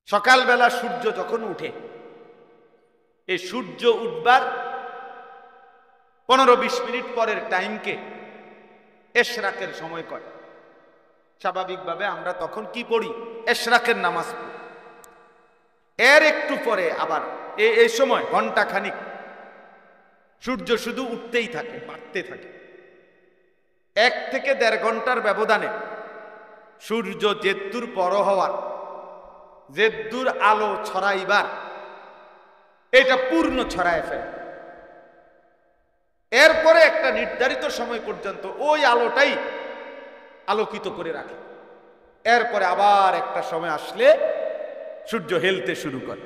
সকালবেলা সূর্য যখন উঠে, এই সূর্য উঠবার 15-20 মিনিট পরের টাইমকে এশরাকের সময় কয়। স্বাভাবিকভাবে আমরা তখন কি পড়ি? এশরাকের নামাজ পড়ি। এর একটু পরে আবার এই সময় ঘন্টা খানিক সূর্য শুধু উঠতেই থাকে, বাড়তে থাকে। 1 থেকে 1.5 ঘন্টার ব্যবধানে সূর্য যেদ্দুর বড় হওয়ার, যেদ্দুর আলো ছড়াইবার, এটা পূর্ণ ছড়ায় ফেলে। এরপরে একটা নির্ধারিত সময় পর্যন্ত ওই আলোটাই আলোকিত করে রাখে। এরপরে আবার একটা সময় আসলে সূর্য হেলতে শুরু করে।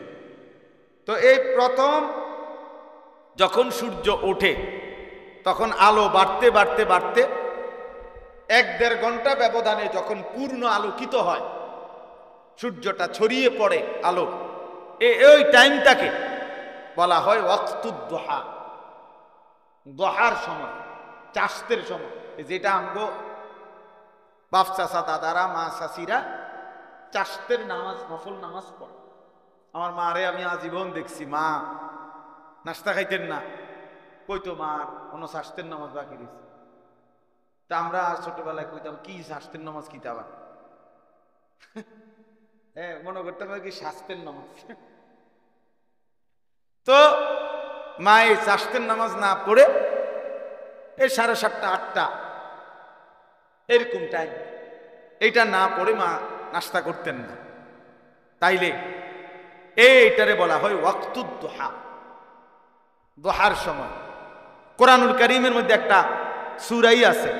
তো এই প্রথম যখন সূর্য ওঠে তখন আলো বাড়তে বাড়তে বাড়তে 1-1.5 ঘন্টা ব্যবধানে যখন পূর্ণ আলোকিত হয়, সূর্যটা ছড়িয়ে পড়ে আলো, ওই টাইমটাকে বলা হয় ওয়াক্তুদ দুহা, দোহার সময়, চাষতের সময়। যেটা আমগো বাপ চাচা, দাদারা, মা চাষিরা চাষতের নামাজ, নফল নামাজ পড়ে। আমার মারে আমি আজীবন দেখছি, মা নাস্তা খাইতেন না, কইতো মা কোনো চাষতের নামাজ বাকি দিচ্ছে। তা আমরা ছোটবেলায় কইতাম কি শাস্তের নামাজ, কি তা আবার হ্যাঁ মনে করতাম কি শাস্তের নামাজ। তো মা এই শাস্তের নামাজ না পড়ে এই 7:30, 8টা এরকম টাইম, এইটা না পড়ে মা নাস্তা করতেন না। তাইলে এইটারে বলা হয় ওয়াক্তুদ দুহা, দোহার সময়। কোরআনুল কারীমের মধ্যে একটা সূরাই আছে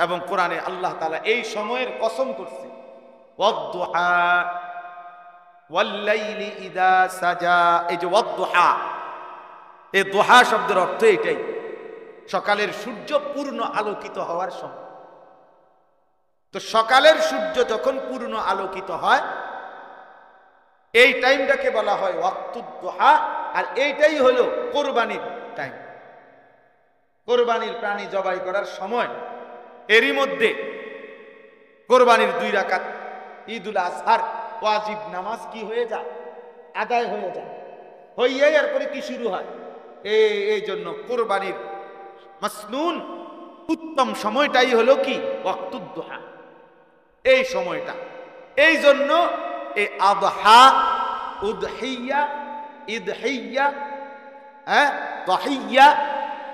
এবং কোরআনে আল্লাহ তাআলা এই সময়ের কসম করছে, ওয়াদ-দুহা ওয়াল-লাইলি ইযা সাজা। এই যে ওয়াদ-দুহা, এই দুহা শব্দের অর্থ এটাই, সকালের সূর্য পূর্ণ আলোকিত হওয়ার সময়। তো সকালের সূর্য যখন পূর্ণ আলোকিত হয়, এই টাইমটাকে বলা হয় ওয়াক্তুদ দুহা। আর এইটাই হলো কোরবানির টাইম, কোরবানির প্রাণী জবাই করার সময়। এরই মধ্যে কোরবানির 2 রাকাত ঈদুল আজহার ওয়াজিব নামাজ কি হয়ে যায়? আদায় হয়ে যায়। হইয়ে এরপরে কি শুরু হয়? এই জন্য কোরবানির মাসনুন উত্তম সময়টাই হলো কি? ওয়াক্তুদ দুহা, এই সময়টা। এই জন্য এই আদহা, উদহিয়া, ইদহিয়া, তহিয়া,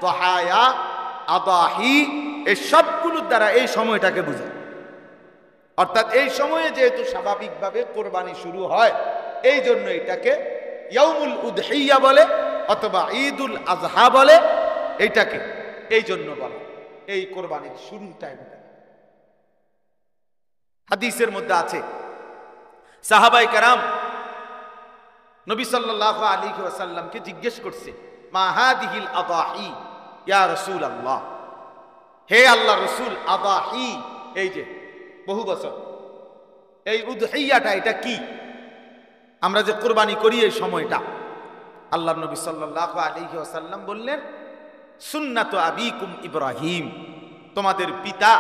তহায়া, আদাহি, এই সবগুলোর দ্বারা এই সময়টাকে বোঝায়। অর্থাৎ এই সময়ে যেহেতু স্বাভাবিকভাবে কোরবানি শুরু হয়, এই জন্য এটাকে ইয়াউমুল উদহিয়া বলে অথবা ঈদুল আজহা বলে। এইটাকে এই জন্য বলে এই কোরবানির শুরুর টাইমটা। হাদিসের মধ্যে আছে, সাহাবায়ে কেরাম নবী সাল্লাল্লাহু আলাইহি ওয়াসাল্লামকে জিজ্ঞেস করছে, মা হাদিহিল আদাহি ইয়া রাসূলুল্লাহ, হে আল্লাহ রাসূল, আদাহি এই যে বহু বছর, এই উদহিয়াটা এটা কি? আমরা যে কোরবানি করি এই সময়টা। আল্লাহর নবী সাল্লাল্লাহু আলাইহি ওয়াসাল্লাম বললেন, সুন্নাতু আবিকুম ইব্রাহিম, তোমাদের পিতা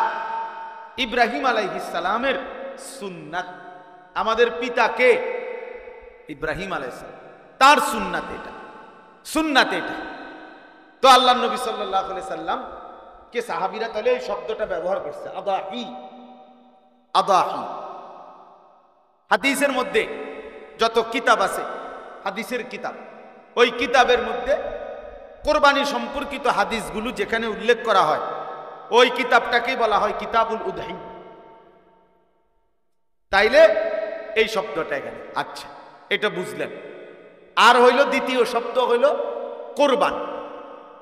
ইব্রাহিম আলাইহিস সালামের সুন্নাত। আমাদের পিতা কে? ইব্রাহিম আলাইহিস সালাম, তার সুন্নাত এটা, সুন্নাত এটা। তো আল্লাহর নবী সাল্লাল্লাহু আলাইহি সাল্লাম কে সাহাবীরা তাহলে এই শব্দটা ব্যবহার করছে, আদাহি, আদাহি। হাদিসের মধ্যে যত কিতাব আছে, হাদিসের কিতাব, ওই কিতাবের মধ্যে কোরবানি সম্পর্কিত হাদিসগুলো যেখানে উল্লেখ করা হয়, ওই কিতাবটাকেই বলা হয় কিতাবুল উদহি। তাইলে এই শব্দটা এখানে। আচ্ছা, এটা বুঝলেন। আর হইল দ্বিতীয় শব্দ হইল কোরবান,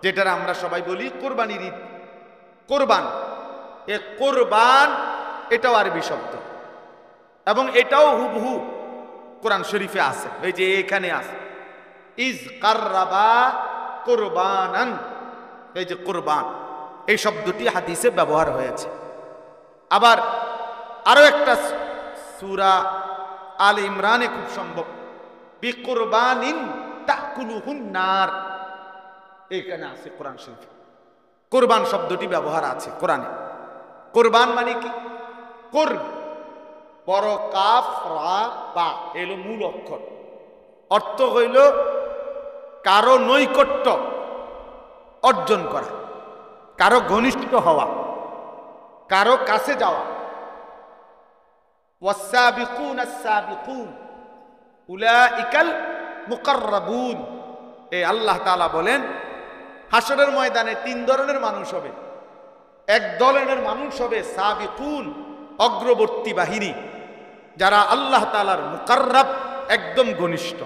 যেটা আমরা সবাই বলি কোরবানির ঈদ। কোরবান, এ কোরবান এটাও আরবি শব্দ এবং এটাও হুবহু কোরআন শরীফে আছে। এই যে এখানে আছে, ইজ কাররাবা কোরবানান, এই যে কোরবান, এই শব্দটি হাদিসে ব্যবহার হয়েছে। আবার আরো একটা সূরা আল ইমরানে খুব সম্ভব, বিকুরবানিন তাকুলুহুন নার, এখানে আছে কোরআন শরীফে কোরবান শব্দটি ব্যবহার আছে কোরআনে। কোরবান মানে কি? কোরব, বড় কাফ রা বা এলো মূল অক্ষর। অর্থ হইল কারো নৈকট্য অর্জন করা, কারো ঘনিষ্ঠ হওয়া, কারো কাছে যাওয়া। ওয়াসাবিকুন আস-সাবিকুন উলাইকাল মুকাররাবুন। এই আল্লাহ তাআলা বলেন হাসরের ময়দানে তিন ধরনের মানুষ হবে। এক ধরনের মানুষ হবে সাবিকুন, অগ্রবর্তী বাহিনী, যারা আল্লাহ তাআলার মুকাররাব, একদম ঘনিষ্ঠ।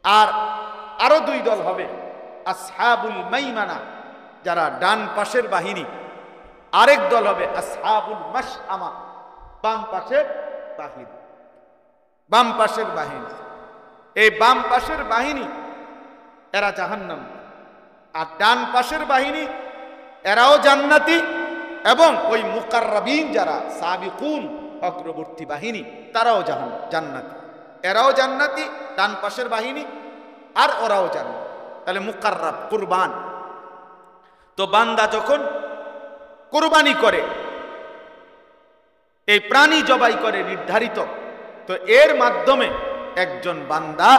আর আরো দুই দল হবে আসহাবুল মাইমানা, যারা ডান পাশের বাহিনী। আরেক দল হবে আসহাবুল মাশআমা, বাম পাশের বাহিনী। বাম পাশের বাহিনী, এই বাম পাশের বাহিনী এরা জাহান্নাম, আর ডান পাশের বাহিনী এরাও জান্নাতি। এবং ওই মুকাররাবিন যারা সাবিকুন, অগ্রবর্তী বাহিনী, তারাও জান্নাতি। এরাও জান্নাতি, ডান পাশের বাহিনী, আর ওরাও জান্নাতি। তাহলে মুকাররাব, কুরবান। তো বান্দা যখন কুরবানি করে, এই প্রাণী জবাই করে নির্ধারিত, তো এর মাধ্যমে একজন বান্দা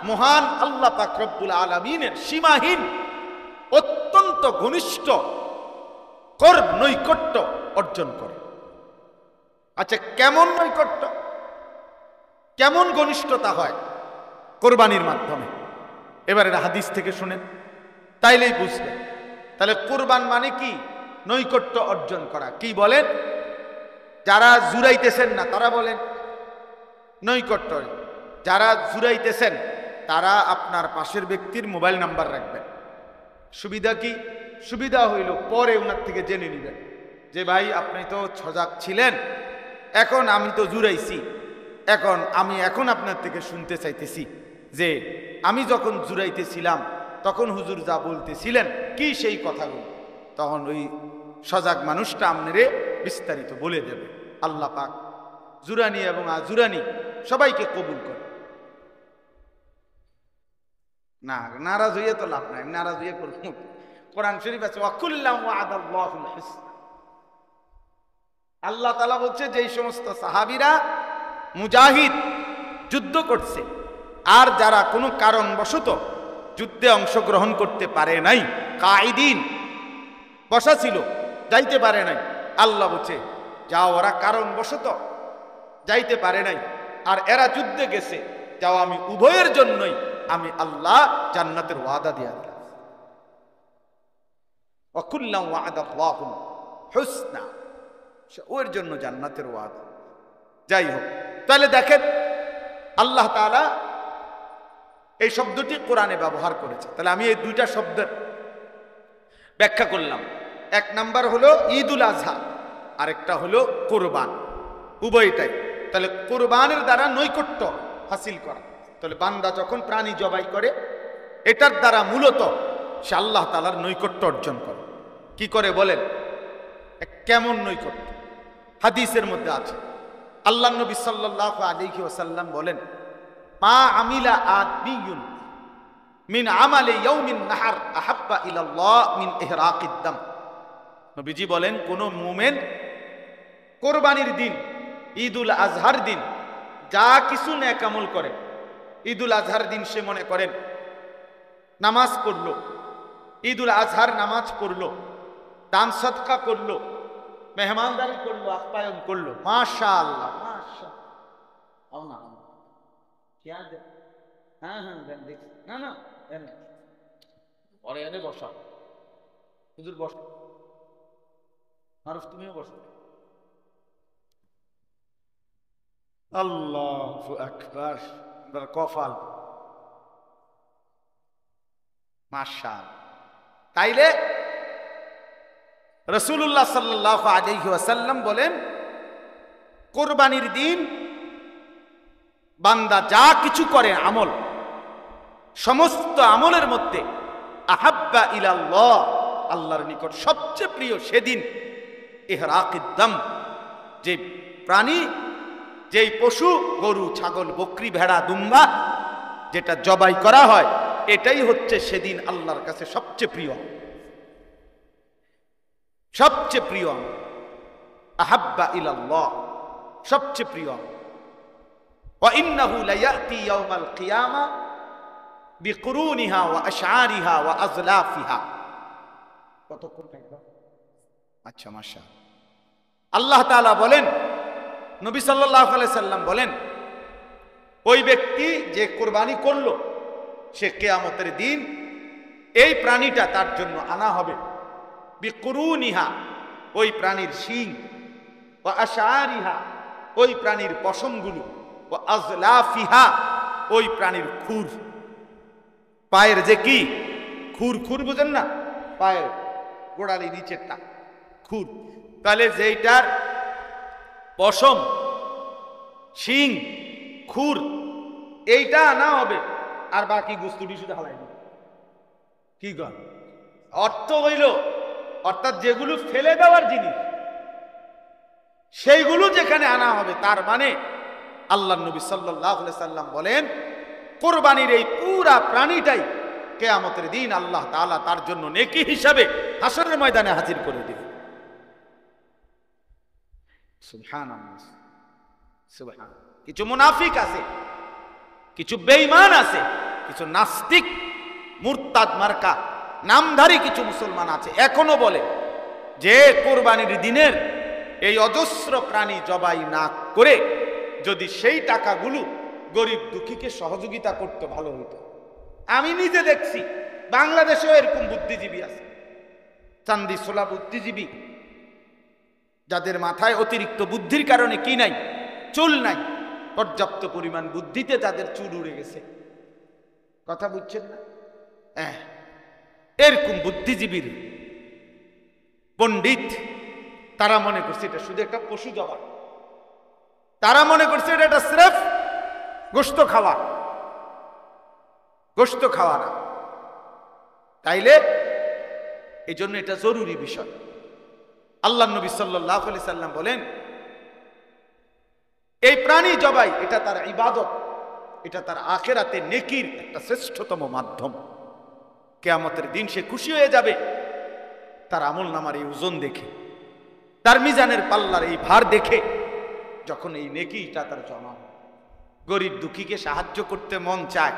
মহান আল্লাহ পাক রব্বুল আলামিনের সীমাহীন অত্যন্ত ঘনিষ্ঠ নৈকট্য অর্জন করে। আচ্ছা, কেমন নৈকট্য, কেমন ঘনিষ্ঠতা হয় কোরবানির মাধ্যমে? এবারে হাদিস থেকে শুনেন, তাইলেই বুঝবেন। তাহলে কোরবান মানে কি? নৈকট্য অর্জন করা। কি বলেন? যারা জুরাইতেছেন না তারা বলেন নৈকট্য। যারা জুরাইতেছেন তারা আপনার পাশের ব্যক্তির মোবাইল নাম্বার রাখবেন। সুবিধা কি? সুবিধা হইল পরে ওনার থেকে জেনে নিবেন যে ভাই আপনি তো সজাগ ছিলেন, এখন আমি তো জুরাইছি, আমি এখন আপনার থেকে শুনতে চাইতেছি যে আমি যখন জুরাইতেছিলাম তখন হুজুর যা বলতেছিলেন কি সেই কথাগুলো। তখন ওই সজাগ মানুষটা আপনারে বিস্তারিত বলে দেবে। আল্লাহ পাক জুরানি এবং আজুরানি সবাইকে কবুল করে। না, নারাজ হইয়া তো লাভ নাই, নারাজ হইয়া করব। কোরআন শরীফ আছে ওয়াকুল্লাহু ওয়া'দাল্লাহুল হুসনা। আল্লাহ তাআলা বলছে যেই সমস্ত সাহাবীরা মুজাহিদ, যুদ্ধ করছে, আর যারা কোনো কারণবশত যুদ্ধে অংশগ্রহণ করতে পারে নাই, কাঈদিন বসা ছিল, যাইতে পারে নাই, আল্লাহ বলছে যাও, ওরা কারণবশত যাইতে পারে নাই আর এরা যুদ্ধে গেছে, যাও, আমি উভয়ের জন্যই আমি আল্লাহ জান্নাতের ওয়াদা দিয়া দিলাম। ওয়াকুল্লাহু ওয়া'দাল্লাহুল হুসনা, ওর জন্য জান্নাতের ওয়াদা। যাই হোক, তাহলে দেখেন আল্লাহ তাআলা এই শব্দটি কোরআনে ব্যবহার করেছে। তাহলে আমি এই দুইটা শব্দের ব্যাখ্যা করলাম। এক নাম্বার হলো ঈদুল আজহা, আরেকটা হলো কোরবান, উভয়টাই। তাহলে কোরবানের দ্বারা নৈকট্য হাসিল করা। তাহলে বান্দা যখন প্রাণী জবাই করে, এটার দ্বারা মূলত সে আল্লাহ তাআলার নৈকট্য অর্জন করে। কি করে বলেন? কেমন নৈকট্য? হাদিসের মধ্যে আছে, আল্লাহ নবী সাল্লাল্লাহু আলাইহি ওয়াসাল্লাম বলেন, মা আমিলা আদমিয়ুন মিন আমালি ইয়াউমিন নাহার আহাব্বা ইলাল্লাহ মিন ইহরাকিদ দাম। নবীজি বলেন, কোন মুমিন কোরবানির দিন, ঈদুল আজহার দিন যা কিছু নেক আমল করে, ঈদুল আজহার দিন সে মনে করেন নামাজ পড়লো, ঈদুল আজহার নামাজ পড়লো, দান সদকা করলো, মেহমানদারি করলো, আপ্যায়ন করলো, মাশাআল্লাহ মাশাআল্লাহ, হ্যাঁ হ্যাঁ দেখ, না না ওরে এনে বসা, হুজুর বসো, মারুফ তুমিও বসো। আল্লাহু আকবার, কফাল, মাশাআল্লাহ। তাইলে রাসূলুল্লাহ সাল্লাল্লাহু আলাইহি ওয়াসাল্লাম বলেন, কোরবানির দিন বান্দা যা কিছু করে আমল, সমস্ত আমলের মধ্যে আহাব্বা ইলাল্লাহ, আল্লাহর নিকট সবচেয়ে প্রিয় সেদিন ইহরাকিদ দাম, যে প্রাণী, যেই পশু, গরু, ছাগল, বকরি, ভেড়া, দুম্বা যেটা জবাই করা হয়, এটাই হচ্ছে সেদিন আল্লাহর কাছে সবচেয়ে প্রিয়, সবচেয়ে প্রিয় আহাব্বা ইলাল্লাহ। সবচেয়ে প্রিয়। ওয়া ইন্নাহু লায়াতি ইয়াউমাল কিয়ামা বিকুরুনিহা ওয়া আশআরিহা ওয়া আযলাফিহা। কতক্ষণ থাকবে? আচ্ছা, মাশাআল্লাহ। আল্লাহ তাআলা বলেন, নবী সাল্লাল্লাহু আলাইহি সাল্লাম বলেন, ওই ব্যক্তি যে কুরবানি করলো সে কিয়ামতের দিন এই প্রাণীটা তার জন্য আনা হবে বিকুরুনিহা, ওই প্রাণীর শিং, ওয়া আশআরিহা, ওই প্রাণীর পশমগুলো, ওয়া আযলাফিহা, ওই প্রাণীর খুর। পায়ের যে কি খুর, খুর বুঝেন না? পায়ের গোড়ালি নিচেরটা খুর। তাহলে যেইটার পশম, শিং, খুর এইটা আনা হবে, আর বাকি গুস্তুটি শুধু হালাইনি। কি গণ অর্থ হইল, অর্থাৎ যেগুলো ফেলে দেওয়ার জিনিস সেইগুলো যেখানে আনা হবে, তার মানে আল্লাহ নবী সাল্লাল্লাহু আলাইহি সাল্লাম বলেন কুরবানির এই পুরা প্রাণীটাই কিয়ামতের দিন আল্লাহ তাআলা তার জন্য নেকি হিসাবে হাসরের ময়দানে হাজির করে দিবেন। সুবহানাল্লাহ, সুবহানাল্লাহ। কিছু মুনাফিক আছে, কিছু বেঈমান আছে, কিছু নাস্তিক মুরতাদ মার্কা নামধারী কিছু মুসলমান আছে, এখনো বলে যে কুরবানির দিনের এই অজস্র প্রাণী জবাই না করে যদি সেই টাকাগুলো গরিব দুঃখীকে সহযোগিতা করতে ভালো হতো। আমি নিজে দেখছি বাংলাদেশেও এরকম বুদ্ধিজীবী আছে, চান্দি সোলা বুদ্ধিজীবী, যাদের মাথায় অতিরিক্ত বুদ্ধির কারণে কি নাই, চুল নাই, পর্যাপ্ত পরিমাণ বুদ্ধিতে যাদের চুল উড়ে গেছে। কথা বুঝছেন না? এরকম বুদ্ধিজীবীর পণ্ডিত তারা মনে করছে এটা শুধু একটা পশু জবাই, তারা মনে করছে এটা স্রেফ গোশত খাওয়া, গোশত খাওয়া না। তাইলে এই জন্য এটা জরুরি বিষয়। আল্লাহ নবী সাল্লাল্লাহু আলাইহি সাল্লাম বলেন এই প্রাণী জবাই এটা তার ইবাদত, এটা তার আখিরাতে নেকির একটা শ্রেষ্ঠতম মাধ্যম। কিয়ামতের দিন সে খুশি হয়ে যাবে তার আমলনামার এই ওজন দেখে, তার মিজানের পাল্লার এই ভার দেখে, যখন এই নেকিটা তার জমা। গরিব দুঃখীকে সাহায্য করতে মন চায়,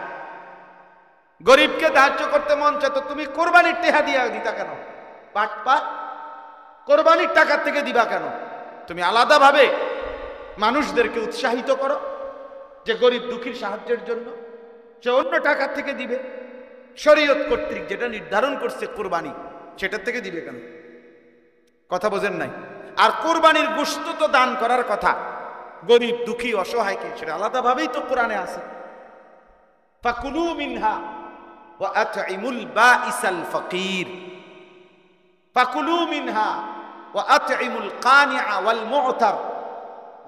গরিবকে সাহায্য করতে মন চায়, তো তুমি কোরবানির টাকা দিয়া দিতা কেন? পাট কোরবানির টাকা থেকে দিবা কেন? তুমি আলাদাভাবে মানুষদেরকে উৎসাহিত করো যে গরিব দুঃখীর সাহায্যের জন্য, সে অন্য টাকা থেকে দিবে। শরীয়ত কর্তৃক যেটা নির্ধারণ করছে কোরবানি, সেটার থেকে দিবে কেন? কথা বোঝেন নাই? আর কোরবানির গোশত তো দান করার কথা, গরিব দুঃখী অসহায়কে, সেটা আলাদাভাবেই তো কোরআনে আছে। ফাকুলু মিনহা ওয়া আতইমুল বাঈসাল ফাকির, ফাকুলু মিনহা ওয়া আতইমুল কানিআ ওয়াল মু'তার।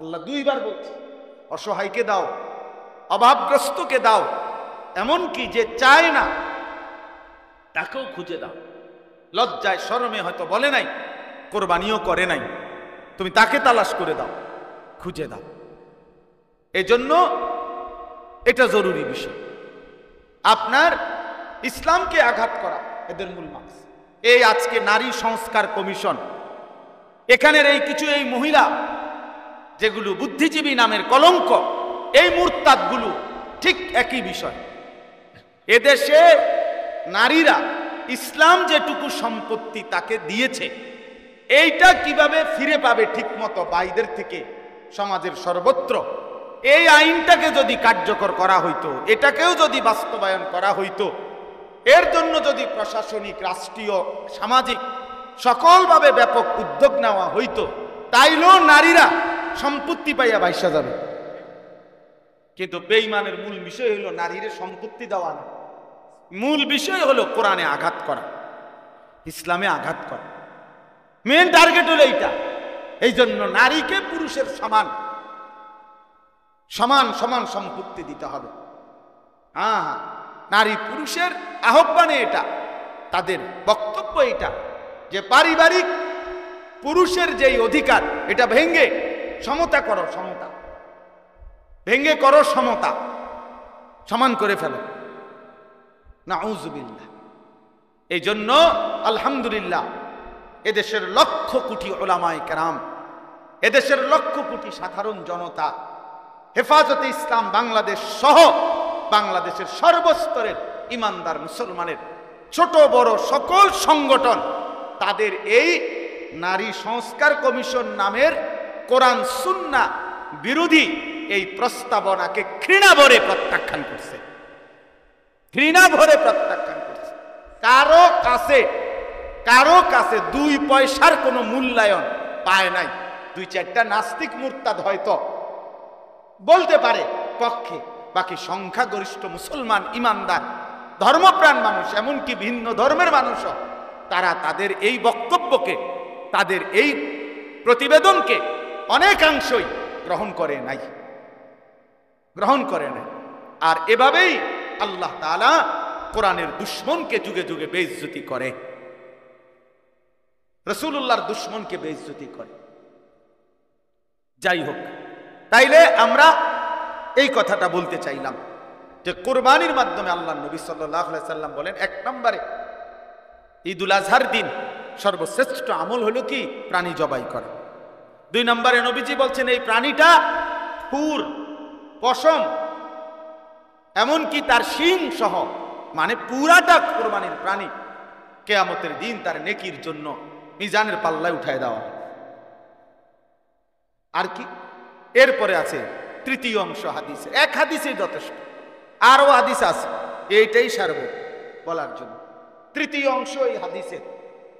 আল্লাহ দুইবার বলছে অসহায়কে দাও, অভাবগ্রস্তকে দাও, এমনকি যে চায় না তাকেও খুঁজে দাও। লজ্জায় শরমে হয়তো বলে নাই, কোরবানিও করে নাই, তুমি তাকে তালাশ করে দাও, খুঁজে দাও। এজন্য এটা জরুরি বিষয়। আপনার ইসলামকে আঘাত করা এদের মূল মাকসাদ। এই আজকে নারী সংস্কার কমিশন, এখানের এই কিছু এই মহিলা যেগুলো বুদ্ধিজীবী নামের কলঙ্ক, এই মুরতাদগুলো ঠিক একই বিষয়। এদেশে নারীরা ইসলাম যেটুকু সম্পত্তি তাকে দিয়েছে, এইটা কিভাবে ফিরে পাবে ঠিক মতো বাইদের থেকে সমাজের সর্বত্র, এই আইনটাকে যদি কার্যকর করা হইতো, এটাকেও যদি বাস্তবায়ন করা হইতো, এর জন্য যদি প্রশাসনিক, রাষ্ট্রীয়, সামাজিক সকলভাবে ব্যাপক উদ্যোগ নেওয়া হইতো, তাইলেও নারীরা সম্পত্তি পাইয়া বাইসা যাবে। কিন্তু বেঈমানের মূল বিষয় হলো নারীর সম্পত্তি দেওয়া না, মূল বিষয় হলো কোরআনে আঘাত করা, ইসলামে আঘাত করা। মেন টার্গেট হলো এইটা। এই জন্য নারীকে পুরুষের সমান সমান সমান সম্পত্তি দিতে হবে। হ্যাঁ, নারী পুরুষের আহ্বানে এটা, তাদের বক্তব্য এটা যে পারিবারিক পুরুষের যেই অধিকার, এটা ভেঙ্গে সমতা করো, সমতা ভেঙ্গে করো, সমতা সমান করে ফেলো। নাউযুবিল্লাহ। এই জন্য আলহামদুলিল্লাহ এদেশের লক্ষ কোটি উলামায়ে কেরাম এদেশের লক্ষ কোটি সাধারণ জনতা, হেফাজতে ইসলাম বাংলাদেশ সহ বাংলাদেশের সর্বস্তরের ইমানদার মুসলমানের ছোট বড় সকল সংগঠন তাদের এই নারী সংস্কার কমিশন নামের কোরআন সুন্নাহ বিরোধী এই প্রস্তাবনাকে ঘৃণা ভরে প্রত্যাখ্যান করছে, ঘৃণা ভরে প্রত্যাখ্যান করছে। কারো কাছে 2 পয়সার কোনো মূল্যায়ন পায় নাই। 2-4টা নাস্তিক মুরতাদ হয়তো বলতে পারে পক্ষে, বাকি সংখ্যাগরিষ্ঠ মুসলমান ইমানদার ধর্মপ্রাণ মানুষ, এমনকি ভিন্ন ধর্মের মানুষও তারা তাদের এই বক্তব্যকে, তাদের এই প্রতিবেদনকে অনেকাংশই গ্রহণ করে নাই। আর এভাবেই আল্লাহ তাআলা কোরআনের দুশমনকে যুগে যুগে বেইজ্জতি করে, রাসূলুল্লাহর দুশমনকে বেইজ্জতি করে। যাই হোক, তাইলে আমরা এই কথাটা বলতে চাইলাম যে কুরবানির মাধ্যমে আল্লাহ নবী সাল্লাল্লাহু আলাইহি সাল্লাম বলেন, 1 নম্বরে ঈদুল আজহার দিন সর্বশ্রেষ্ঠ আমল হলো কি? প্রাণী জবাই করা। 2 নম্বরে নবীজি বলছেন এই প্রাণীটা খুর, পশম, এমনকি তার শিং সহ, মানে পুরাটা কুরবানির প্রাণী কিয়ামতের দিন তার নেকির জন্য মিজানের পাল্লায় উঠায় দেওয়া। আর কি? এরপরে আছে তৃতীয় অংশ হাদিসে, 1 হাদিসেই যথেষ্ট, আরো হাদিস আছে, এইটাই সারব বলার জন্য। তৃতীয় অংশ এই হাদিসের,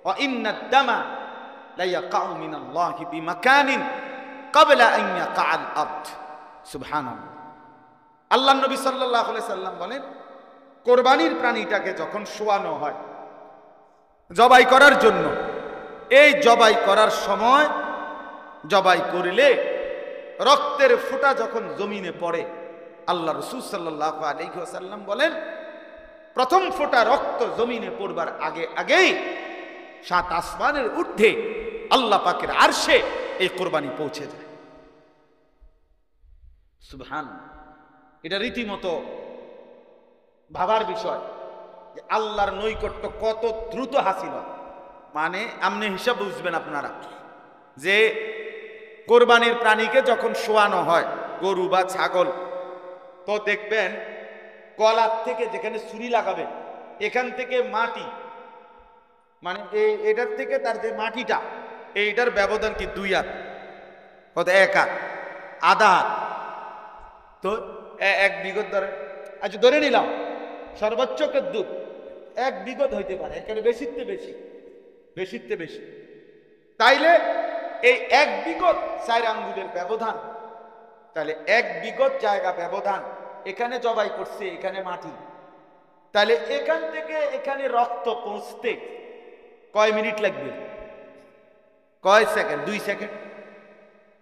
ওয়া ইন্নাদ দামা লা ইয়াকাউ মিনাল্লাহি বিমাকানিন ক্বাবলা আন ইয়াকাআল আরদ। সুবহানাল্লাহ। আল্লাহর নবী সাল্লাল্লাহু আলাইহি সাল্লাম বলেন, কোরবানির প্রাণীটাকে যখন শোয়ানো হয় জবাই করার জন্য, এই জবাই করার সময় জবাই করলে রক্তের ফোঁটা যখন জমিনে পড়ে, আল্লাহ রাসূল সাল্লাল্লাহু আলাইহি ওয়াসাল্লাম বলেন, প্রথম ফোঁটা রক্ত জমিনে পড়বার আগেই 7 আসমানের ঊর্ধ্বে আল্লাহ পাকের আরশে এই কোরবানি পৌঁছে যায়। সুবহানাল্লাহ। এটা রীতিমতো ভাবার বিষয় যে আল্লাহর নৈকট্য কত দ্রুত হাসিল হয়। মানে আমনে হিসাব বুঝবেন আপনারা যে কোরবানির প্রাণীকে যখন শোয়ানো হয়, গরু বা ছাগল, তো দেখবেন গলার থেকে যেখানে ছুরি লাগাবে এখান থেকে মাটি, মানে এটার থেকে তার যে মাটিটা, এইটার ব্যবধান কি 2 হাত, কত 1 হাত, আধা হাত, তো 1 বিঘত ধরে, আচ্ছা ধরে নিলাম সর্বোচ্চ দূর 1 বিঘত হইতে পারে, এখানে বেশিতে বেশি, তাইলে এই 1 বিঘত 4 আঙ্গুলের ব্যবধান, তাহলে 1 বিঘত জায়গা ব্যবধান, এখানে জবাই করছে, এখানে মাটি, তাহলে এখান থেকে এখানে রক্ত পৌঁছতে কয় মিনিট লাগবে? কয় সেকেন্ড? 2 সেকেন্ড,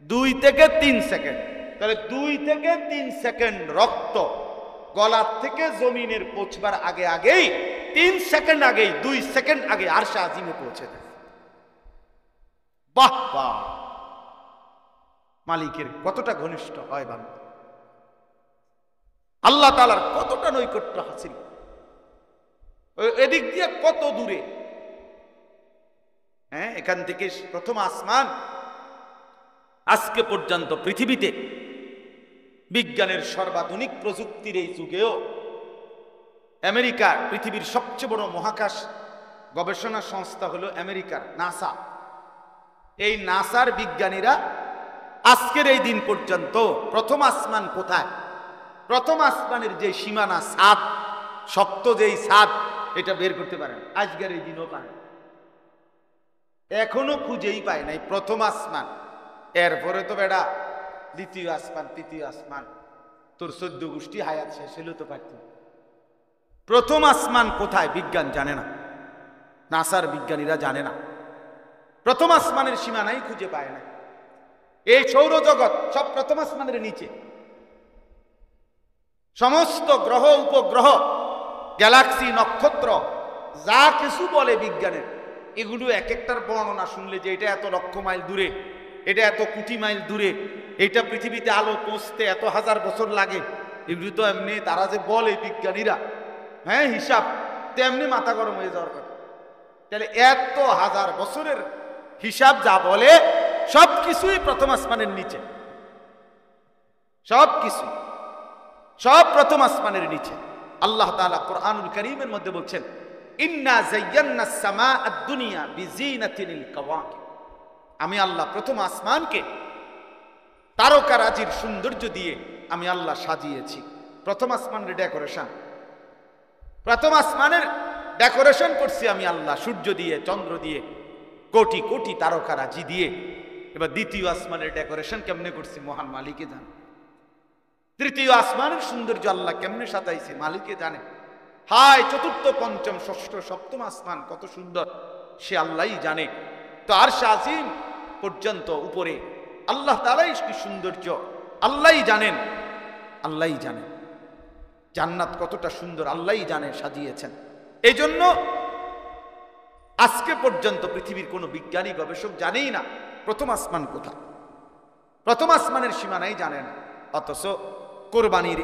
2 থেকে 3 সেকেন্ড। তাহলে 2 থেকে 3 সেকেন্ড রক্ত গলা থেকে জমিনের পৌঁছবার আগেই 3 সেকেন্ড আগেই, 2 সেকেন্ড আগে আরশে আজিমে পৌঁছে দেয়। বাহ বাহ, মালিকের কতটা ঘনিষ্ঠ হয় বান্দা, আল্লাহ তাআলার কতটা নৈকট্য হাসিল, এদিক দিয়ে কত দূরে। হ্যাঁ, এখান থেকে প্রথম আসমান আজকে পর্যন্ত পৃথিবীতে বিজ্ঞানের সর্বাধুনিক প্রযুক্তির এই যুগেও আমেরিকা, পৃথিবীর সবচেয়ে বড় মহাকাশ গবেষণা সংস্থা হলো আমেরিকার নাসা। এই নাসার বিজ্ঞানীরা আজকের এই দিন পর্যন্ত প্রথম আসমান কোথায়, প্রথম আসমানের যে সীমানা, ছাদ, শক্ত যেই ছাদ, এটা বের করতে পারেন, আজকের এই দিনও পারেন, এখনো খুঁজেই পায় নাই প্রথম আসমান। এরপরে তো বেড়া দ্বিতীয় আসমান, তৃতীয় আসমান, তোর 14 গোষ্ঠী হায়াত শেষ হলেও তো পারত। প্রথম আসমান কোথায় বিজ্ঞান জানে না, নাসার বিজ্ঞানীরা জানে না, প্রথম আসমানের সীমানাই খুঁজে পায় না। এই সৌরজগৎ সব প্রথম আসমানের নিচে, সমস্ত গ্রহ উপগ্রহ, গ্যালাক্সি, নক্ষত্র, যা কিছু বলে বিজ্ঞানের, এগুলো এক একটার বর্ণনা শুনলে যে এটা এত লক্ষ মাইল দূরে, এটা এত কোটি মাইল দূরে, এটা পৃথিবীতে আলো পৌঁছতে এত 1000 বছর লাগে, এগুলো তো এমনি তারা যে বলে বিজ্ঞানীরা, হ্যাঁ হিসাব, তেমনি মাথা গরম হয়ে যাওয়ার কথা। তাহলে এত 1000 বছরের হিসাব যা বলে সবকিছুই প্রথম আসমানের নিচে, সবকিছু সব প্রথম আসমানের নিচে। আল্লাহ তাআলা কোরআনুল কারীমের মধ্যে বলছেন, ইন্না যায়্যানাস সামাআদ দুনিয়া বিজিনাতিল কাওয়াকিব, আমি আল্লাহ প্রথম আসমানকে তারকারাজির সৌন্দর্য দিয়ে আমি আল্লাহ সাজিয়েছি। প্রথম আসমানের ডেকোরেশন, প্রথম আসমানের ডেকোরেশন করছি আমি আল্লাহ, সূর্য দিয়ে, চন্দ্র দিয়ে, কোটি কোটি তারকারাজি দিয়ে। এবার দ্বিতীয় আসমানের ডেকোরেশন কেমনে করছি মহান মালিকে জানে। তৃতীয় আসমানের সৌন্দর্য আল্লাহ কেমনে সাজাইছে মালিকে জানে। হায় চতুর্থ, পঞ্চম, ষষ্ঠ, সপ্তম আসমান কত সুন্দর সে আল্লাহই জানে। তো আরশ আজিম পর্যন্ত উপরে আল্লাহ তাআলাই সৌন্দর্য আল্লাহই জানেন, আল্লাহই জানেন। জান্নাত কতটা সুন্দর আল্লাহই জানে, সাজিয়েছেন। এই জন্য আজকে পর্যন্ত পৃথিবীর কোনো বিজ্ঞানী গবেষক জানেই না প্রথম আসমান কোথায়, প্রথম আসমানের সীমানাই জানে না। অথচ কোরবানির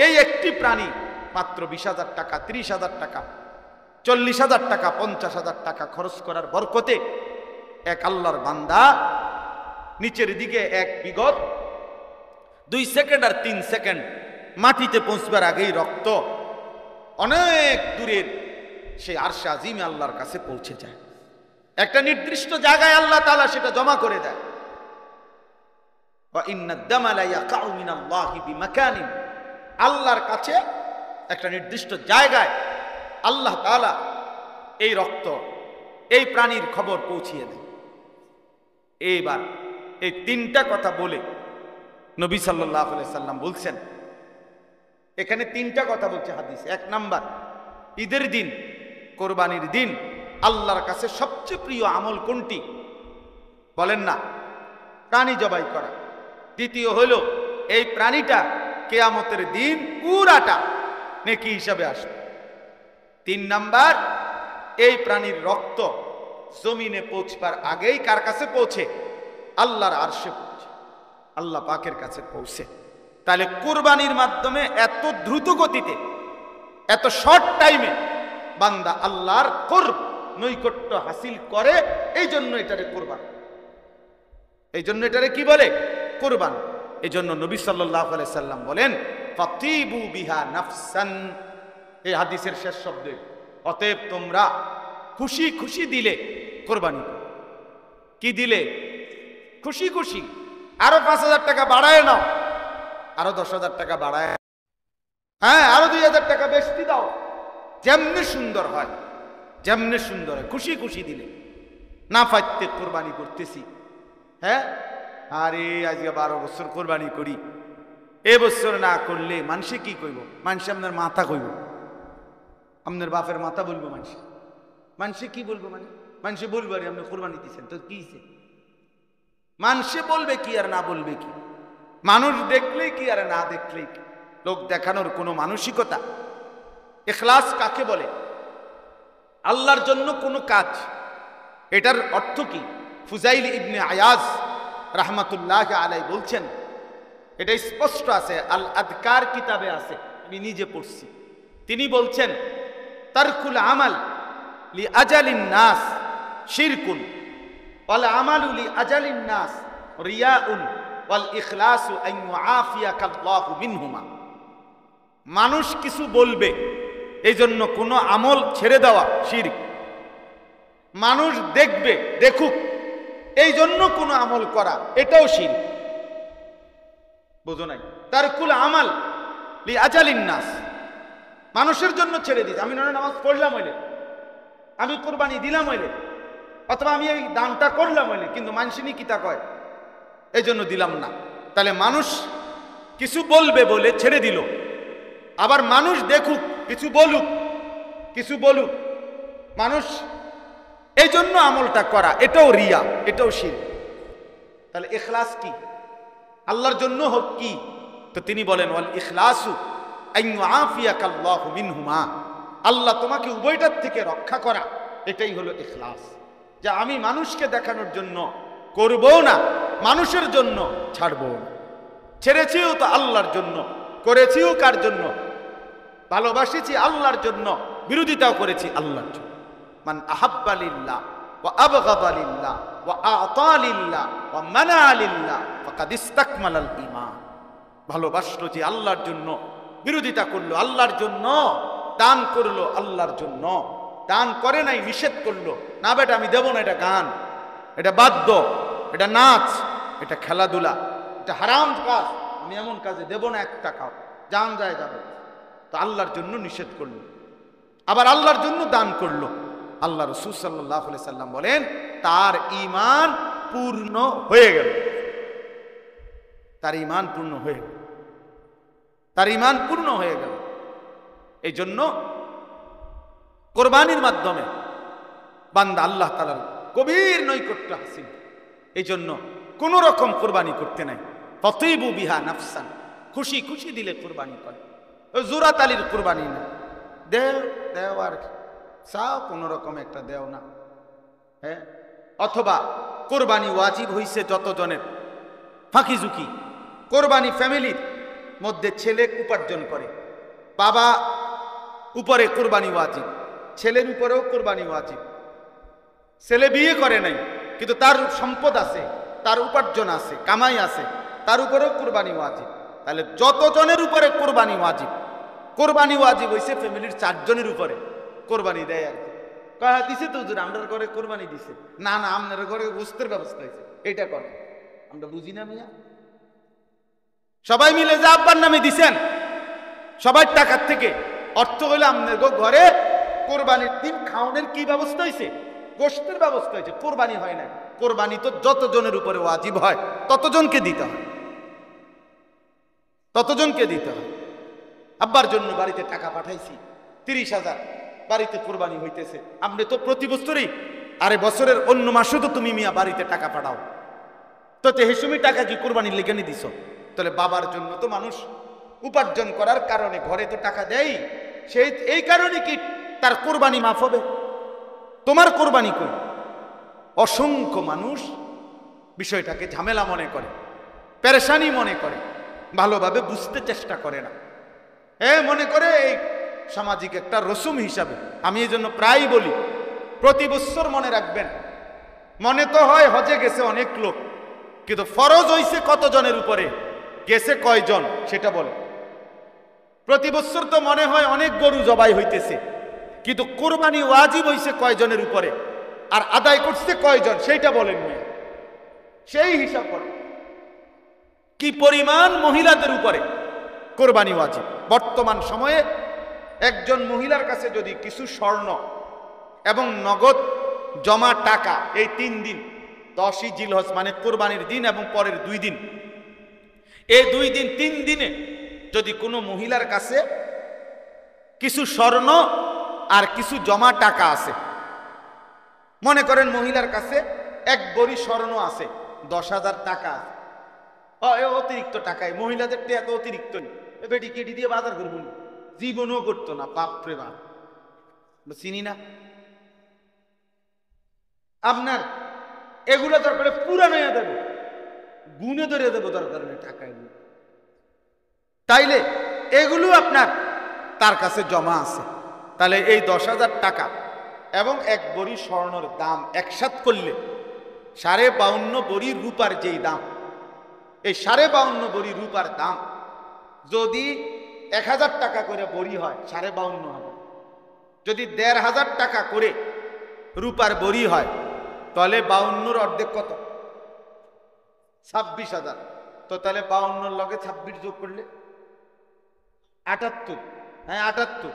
এই একটি প্রাণী মাত্র 20,000 টাকা, 30,000 টাকা, 40,000 টাকা, 50,000 টাকা খরচ করার বরকতে এক আল্লাহর বান্দা নিচের দিকে এক বিগত 2 সেকেন্ড আর 3 সেকেন্ড মাটিতে পৌঁছবার আগেই রক্ত অনেক দূরের সেই আরশে আজিমে আল্লাহর কাছে পৌঁছে যায়। একটা নির্দিষ্ট জায়গায় আল্লাহ তাআলা সেটা জমা করে দেয়। ওয়া ইন্নাদ দামা লা ইয়াকাউ মিনাল্লাহি বিমাকানিন, আল্লাহর কাছে একটা নির্দিষ্ট জায়গায় আল্লাহ তাআলা এই রক্ত, এই প্রাণীর খবর পৌঁছিয়ে দেয়। এইবার এই 3টা কথা বলে নবী সাল্লাল্লাহু আলাইহি সাল্লাম বলছেন, এখানে 3টা কথা বলছে হাদিসে। 1 নাম্বার, ঈদের দিন, কোরবানির দিন আল্লাহর কাছে সবচেয়ে প্রিয় আমল কোনটি? বলেন না, প্রাণী জবাই করা। দ্বিতীয় হলো এই প্রাণীটা কিয়ামতের দিন পুরাটা নেকি হিসাবে আসবে। 3 নাম্বার, এই প্রাণীর রক্ত জমিনে পৌঁছবার আগেই কার কাছে পৌঁছে? আল্লাহর আরশে পৌঁছে, আল্লাহ পাকের কাছে পৌঁছে। তাহলে কুরবানির মাধ্যমে এত দ্রুত গতিতে, এত শর্ট টাইমে বান্দা আল্লাহর কুরব, নৈকট্য হাসিল করে। এই জন্য এটারে কুরবান, এই জন্য এটারে কি বলে? কুরবান। এই জন্য নবী সাল্লাল্লাহু আলাইহি সাল্লাম বলেন, ফাতিবু বিহা নাফসান, এই হাদিসের শেষ শব্দে, অতএব তোমরা খুশি খুশি দিলে কোরবানি। কি দিলে? খুশি খুশি। আরো 5,000 টাকা বাড়ায় নাও, আরো 10,000 টাকা বাড়ায়, হ্যাঁ আরো 2,000 টাকা বেশি দাও, যেমনি সুন্দর হয়, যেমনি সুন্দর হয়, খুশি খুশি দিলে। না ফাইতে কোরবানি করতেছি, হ্যাঁ আরে আজকে 12 বছর কোরবানি করি, এ বছর না করলে মানুষে কি কইব? মানুষে আপনার মাথা কইব, আপনার বাপের মাথা বলবো। মানুষে কি বলবো? মানুষে বলবো আরে আপনি কোরবানি দিচ্ছেন তো কি? মানুষে বলবে কি আর না বলবে কি? মানুষ দেখলেই কি আর না দেখলেই কি? লোক দেখানোর কোনো মানসিকতা। ইখলাস কাকে বলে? আল্লাহর জন্য কোনো কাজ, এটার অর্থ কি? ফুজাইল ইবনে আয়াজ রাহমাতুল্লাহ আলাইহি বলছেন, এটা স্পষ্ট আছে, আল আদকার কিতাবে আছে, আমি নিজে পড়ছি। তিনি বলছেন, তারকুল আমাল লি আজালিন নাস শিরকুন ওয়াল আমালু লি আজালিন নাস রিয়াউন ওয়াল ইখলাসু আন ইউআফিয়াকাল্লাহু মিনহুমা। মানুষ কিছু বলবে এই জন্য কোনো আমল ছেড়ে দেওয়া শিরক। মানুষ দেখবে, দেখুক এই জন্য কোনো আমল করা, এটাও শিরক। বুঝো নাই? তারকুল আমাল লি আজালিন নাস, মানুষের জন্য ছেড়ে দিতে। আমি নামাজ পড়লাম হইলে, আমি কোরবানি দিলাম হইলে, অথবা আমি এই দানটা করলাম হইলে, কিন্তু মানুষই কিতা কয় এই জন্য দিলাম না। তাহলে মানুষ কিছু বলবে বলে ছেড়ে দিল, আবার মানুষ দেখুক, কিছু বলুক, কিছু বলুক, মানুষ এই জন্য আমলটা করা, এটাও রিয়া, এটাও শিরক। তাহলে ইখলাস কি? আল্লাহর জন্য হোক কি? তো তিনি বলেন, ওয়াল ইখলাসু আন ইউআফিয়াকাল্লাহু মিনহুমা, আল্লাহ তোমাকে উভয়টার থেকে রক্ষা করা, এটাই হলো ইখলাস। যে আমি মানুষকে দেখানোর জন্য করবো না, মানুষের জন্য ছাড়বো না। ছেড়েছিও তো আল্লাহর জন্য, করেছিও কার জন্য? ভালোবাসেছি আল্লাহর জন্য, বিরোধিতাও করেছি আল্লাহর জন্য। মান আহাব্বা লিল্লাহ ওয়া আবগাদা লিল্লাহ ওয়া আ'তা লিল্লাহ ওয়া মানা লিল্লাহ ফাকাদ ইসতাকমালাল ঈমান। ভালোবাসলো যে আল্লাহর জন্য, বিরোধিতা করলো আল্লাহর জন্য, দান করলো আল্লাহর জন্য, দান করে নাই নিষেধ করলো, না বেটা আমি দেব না, এটা গান, এটা বাদ্য, এটা নাচ, এটা খেলাধুলা, এটা হারাম কাজ, আমি এমন কাজে দেব না এক টাকাও, জান যায় যাবে, তো আল্লাহর জন্য নিষেধ করলো। আবার আল্লাহর জন্য দান করলো। আল্লাহ রাসূল সাল্লাল্লাহু আলাইহি সাল্লাম বলেন তার ঈমান পূর্ণ হয়ে গেল, তার ঈমান পূর্ণ হয়ে গেল, তার ঈমান পূর্ণ হয়ে গেল। এই জন্য কোরবানির মাধ্যমে বান্দা আল্লাহ তাআলার গভীর নৈকট্য হাসিল। এই জন্য কোন রকম কোরবানি করতে নাই। ফাতিবু বিহা নাফসান, খুশি খুশি দিলে কোরবানি করে, ওই জোরাত আলীর কোরবানি না, দেও দেও আর চাও কোন রকম একটা দেও না। হ্যাঁ, অথবা কোরবানি ওয়াজিব হইছে যতজনের, ফাঁকি ঝুঁকি কোরবানি ফ্যামিলির মধ্যে ছেলে উপার্জন করে, বাবা উপরে কোরবানি ওয়াজিব, ছেলের উপরেও কোরবানি ওয়াজিব, ছেলে বিয়ে করে নাই কিন্তু তার সম্পদ আছে, তার উপার্জন আছে, কামাই আছে, তার উপরেও কোরবানি ওয়াজিব। তাহলে যতজনের উপরে কোরবানি ওয়াজিব, কোরবানি ওয়াজিব হইছে ফ্যামিলির 4 জনের উপরে কোরবানি দেয় আর কি। কয়া দিছে তো হুজুর আমরার ঘরে কোরবানি দিছে, না না আপনার ঘরে গোশতের ব্যবস্থা হয়েছে, এটা করে আমরা বুঝি না মিয়া। সবাই মিলে যে আব্বার নামে দিছেন, সবার টাকার থেকে অর্থ হইলে আপনার ঘরে কোরবানির দিন খাওয়ানোর কি ব্যবস্থা হয়েছে, গোশতের ব্যবস্থা হয়েছে, কোরবানি হয় না। কোরবানি তো যতজনের উপরে ওয়াজিব হয় ততজনকে দিতে হয়, ততজনকে দিতে হয়। আব্বার জন্য বাড়িতে টাকা পাঠাইছি 30,000, বাড়িতে কোরবানি হইতেছে, আপনি তো প্রতি বছরই, আরে বছরের অন্য মাসে তো তুমি মিয়া বাড়িতে টাকা পাঠাও, তো হেসুমি টাকা কি কোরবানির লেগে নি দিছ? তাহলে বাবার জন্য তো মানুষ উপার্জন করার কারণে ঘরে তো টাকা দেয়, সেই এই কারণে কি তার কোরবানি মাফ হবে? তোমার কোরবানি কই? অসংখ্য মানুষ বিষয়টাকে ঝামেলা মনে করে, পেরেশানি মনে করে, ভালোভাবে বুঝতে চেষ্টা করে না। মনে করে এই সামাজিক একটা রসুম হিসাবে। আমি এই জন্য প্রায় বলি, প্রতি বছর মনে রাখবেন, মনে তো হয় হজে গেছে অনেক লোক, কিন্তু ফরজ হইছে কতজনের উপরে, গেছে কয়জন সেটা বলে। প্রতি বছর তো মনে হয় অনেক গরু জবাই হইতেছে, কিন্তু কোরবানি ওয়াজিব হইছে কয়জনের উপরে আর আদায় করছে কয়জন সেইটা বলেন না, সেই হিসাব করেন। কি পরিমাণ মহিলাদের উপরে কোরবানি ওয়াজিব। বর্তমান সময়ে একজন মহিলার কাছে যদি কিছু স্বর্ণ এবং নগদ জমা টাকা, এই 3 দিন 10ই জিলহজ মানে কোরবানির দিন এবং পরের 2 দিন, এই 2 দিন 3 দিনে যদি কোনো মহিলার কাছে কিছু স্বর্ণ আর কিছু জমা টাকা আছে, মনে করেন মহিলার কাছে 1 ভরি স্বর্ণ আছে, 10,000 টাকা আছে, অতিরিক্ত টাকায় মহিলাদের এত অতিরিক্ত বেটি কেটি দিয়ে বাজার করবো জীবনও করতো না, বাপরে বাপ, চিনি না। আপনার এগুলো দরকার পুরানো দেবো, গুনে ধরে দেবো, দরকার নেই টাকা এগুলো। তাইলে এগুলো আপনার তার কাছে জমা আছে, তাহলে এই 10,000 টাকা এবং 1 ভরি স্বর্ণের দাম একসাথ করলে 52.5 ভরি রূপার যেই দাম, এই 52.5 ভরি রূপার দাম যদি 1000 টাকা করে ভরি হয় 52.5 হবে। যদি 1,500 টাকা করে রূপার ভরি হয় তাহলে 52 অর্ধেক কত? 26,000। তো তাহলে 52 লগে 26 যোগ করলে 78। হ্যাঁ 78,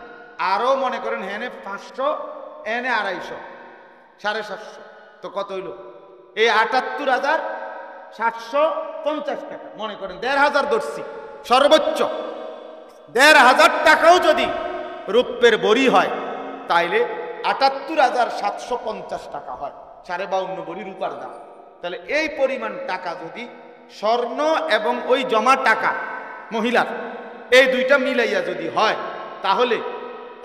আরো মনে করেন হেনে 500, এনে 250, 750, তো কত হইল? এই 78,750 টাকা। মনে করেন 1,500 ধরছি, সর্বোচ্চ 1,500 টাকাও যদি রূপের বড়ি হয় তাইলে 78,750 টাকা হয়, 52.5 ভরি রূপার দাম। তাহলে এই পরিমাণ টাকা যদি স্বর্ণ এবং ওই জমা টাকা মহিলার এই দুইটা মিলাইয়া যদি হয়, তাহলে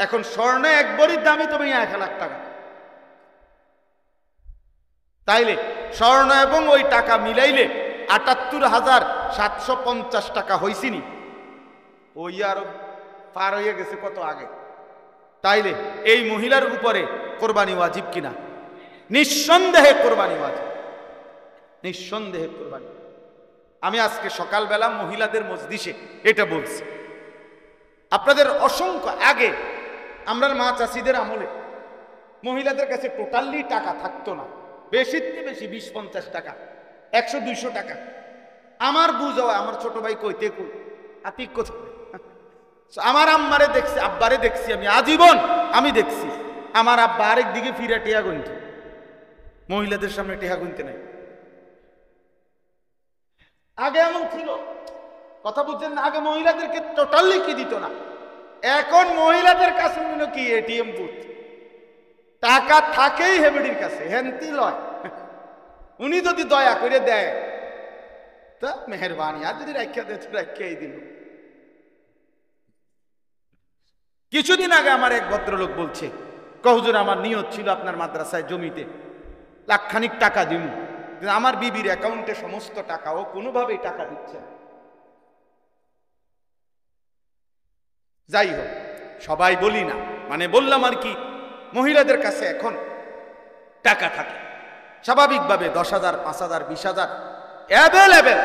এখন স্বর্ণ 1 ভরির দামই তো 1,00,000 টাকা। তাইলে স্বর্ণ এবং ওই টাকা মিলাইলে 78,750 টাকা হইছিনি, ওই আরো পার হয়ে গেছে কত আগে। তাইলে এই মহিলার উপরে কোরবানি ওয়াজিব কিনা? নিঃসন্দেহে কোরবানি ওয়াজিব, নিঃসন্দেহে কোরবানি। আমি আজকে সকালবেলা মহিলাদের মজলিসে এটা বলছি। আপনাদের অসংখ্য আগে আমরা মা চাষিদের আমলে মহিলাদের কাছে টোটালি টাকা থাকতো না, বেশি বেশি 20-50 টাকা, 100-200 টাকা। আমার বুঝ হয়, আমার ছোট ভাই কইতে কই আতিক কোথায়, আমার আম্মারে দেখছি, আব্বারে দেখছি, আমি আজীবন আমি দেখছি আমার আব্বা আরেক দিকে ফিরে টেহা গুনত, মহিলাদের সামনে টেহা গুনতে নাই। আগে এমন ছিল, কথা বুঝছেন না? আগে মহিলাদেরকে টোটালি কি দিত না। এখন মহিলাদের কাছে মনে কি এটিএম বুথ, টাকা থাকেই হেবেডির কাছে, হেনতি লয়। উনি যদি দয়া করে দেয় তা মেহরবানি, আর যদি রাখিয়া দেয় রাখিয়াই দিল। কিছুদিন আগে আমার এক ভদ্রলোক বলছে, হুজুর আমার নিয়ত ছিল আপনার মাদ্রাসায় জমিতে লাখখানিক টাকা দিব, আমার বিবির অ্যাকাউন্টে সমস্ত টাকা, ও কোনোভাবেই টাকা দিচ্ছে না। যাই হোক, সবাই বলি না, মানে বললাম আর কি, মহিলাদের কাছে এখন টাকা থাকে স্বাভাবিকভাবে 10,000, 5,000, 20,000 অ্যাভেলেবেল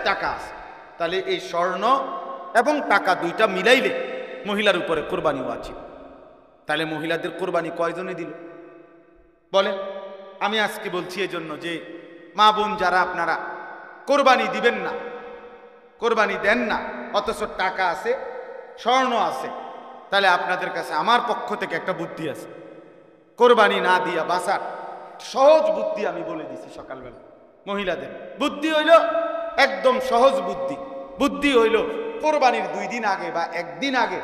টাকা আছে। তাহলে এই স্বর্ণ এবং টাকা দুইটা মিলাইলে মহিলার উপরে কোরবানি ওয়াজিব। তাহলে মহিলাদের কোরবানি কয়জনে দিল বলেন? আমি আজকে বলছি এই জন্য যে মা বোন যারা আপনারা কোরবানি দিবেন না, কোরবানি দেন না, অথচ টাকা আছে, স্বর্ণ আছে, তাহলে আপনাদের কাছে আমার পক্ষ থেকে একটা বুদ্ধি আছে, কোরবানি না দিয়া বাঁচার সহজ বুদ্ধি আমি বলে দিছি সকালবেলা। মহিলাদের বুদ্ধি হইল একদম সহজ বুদ্ধি। বুদ্ধি হইল কোরবানির 2 দিন আগে বা 1 দিন আগে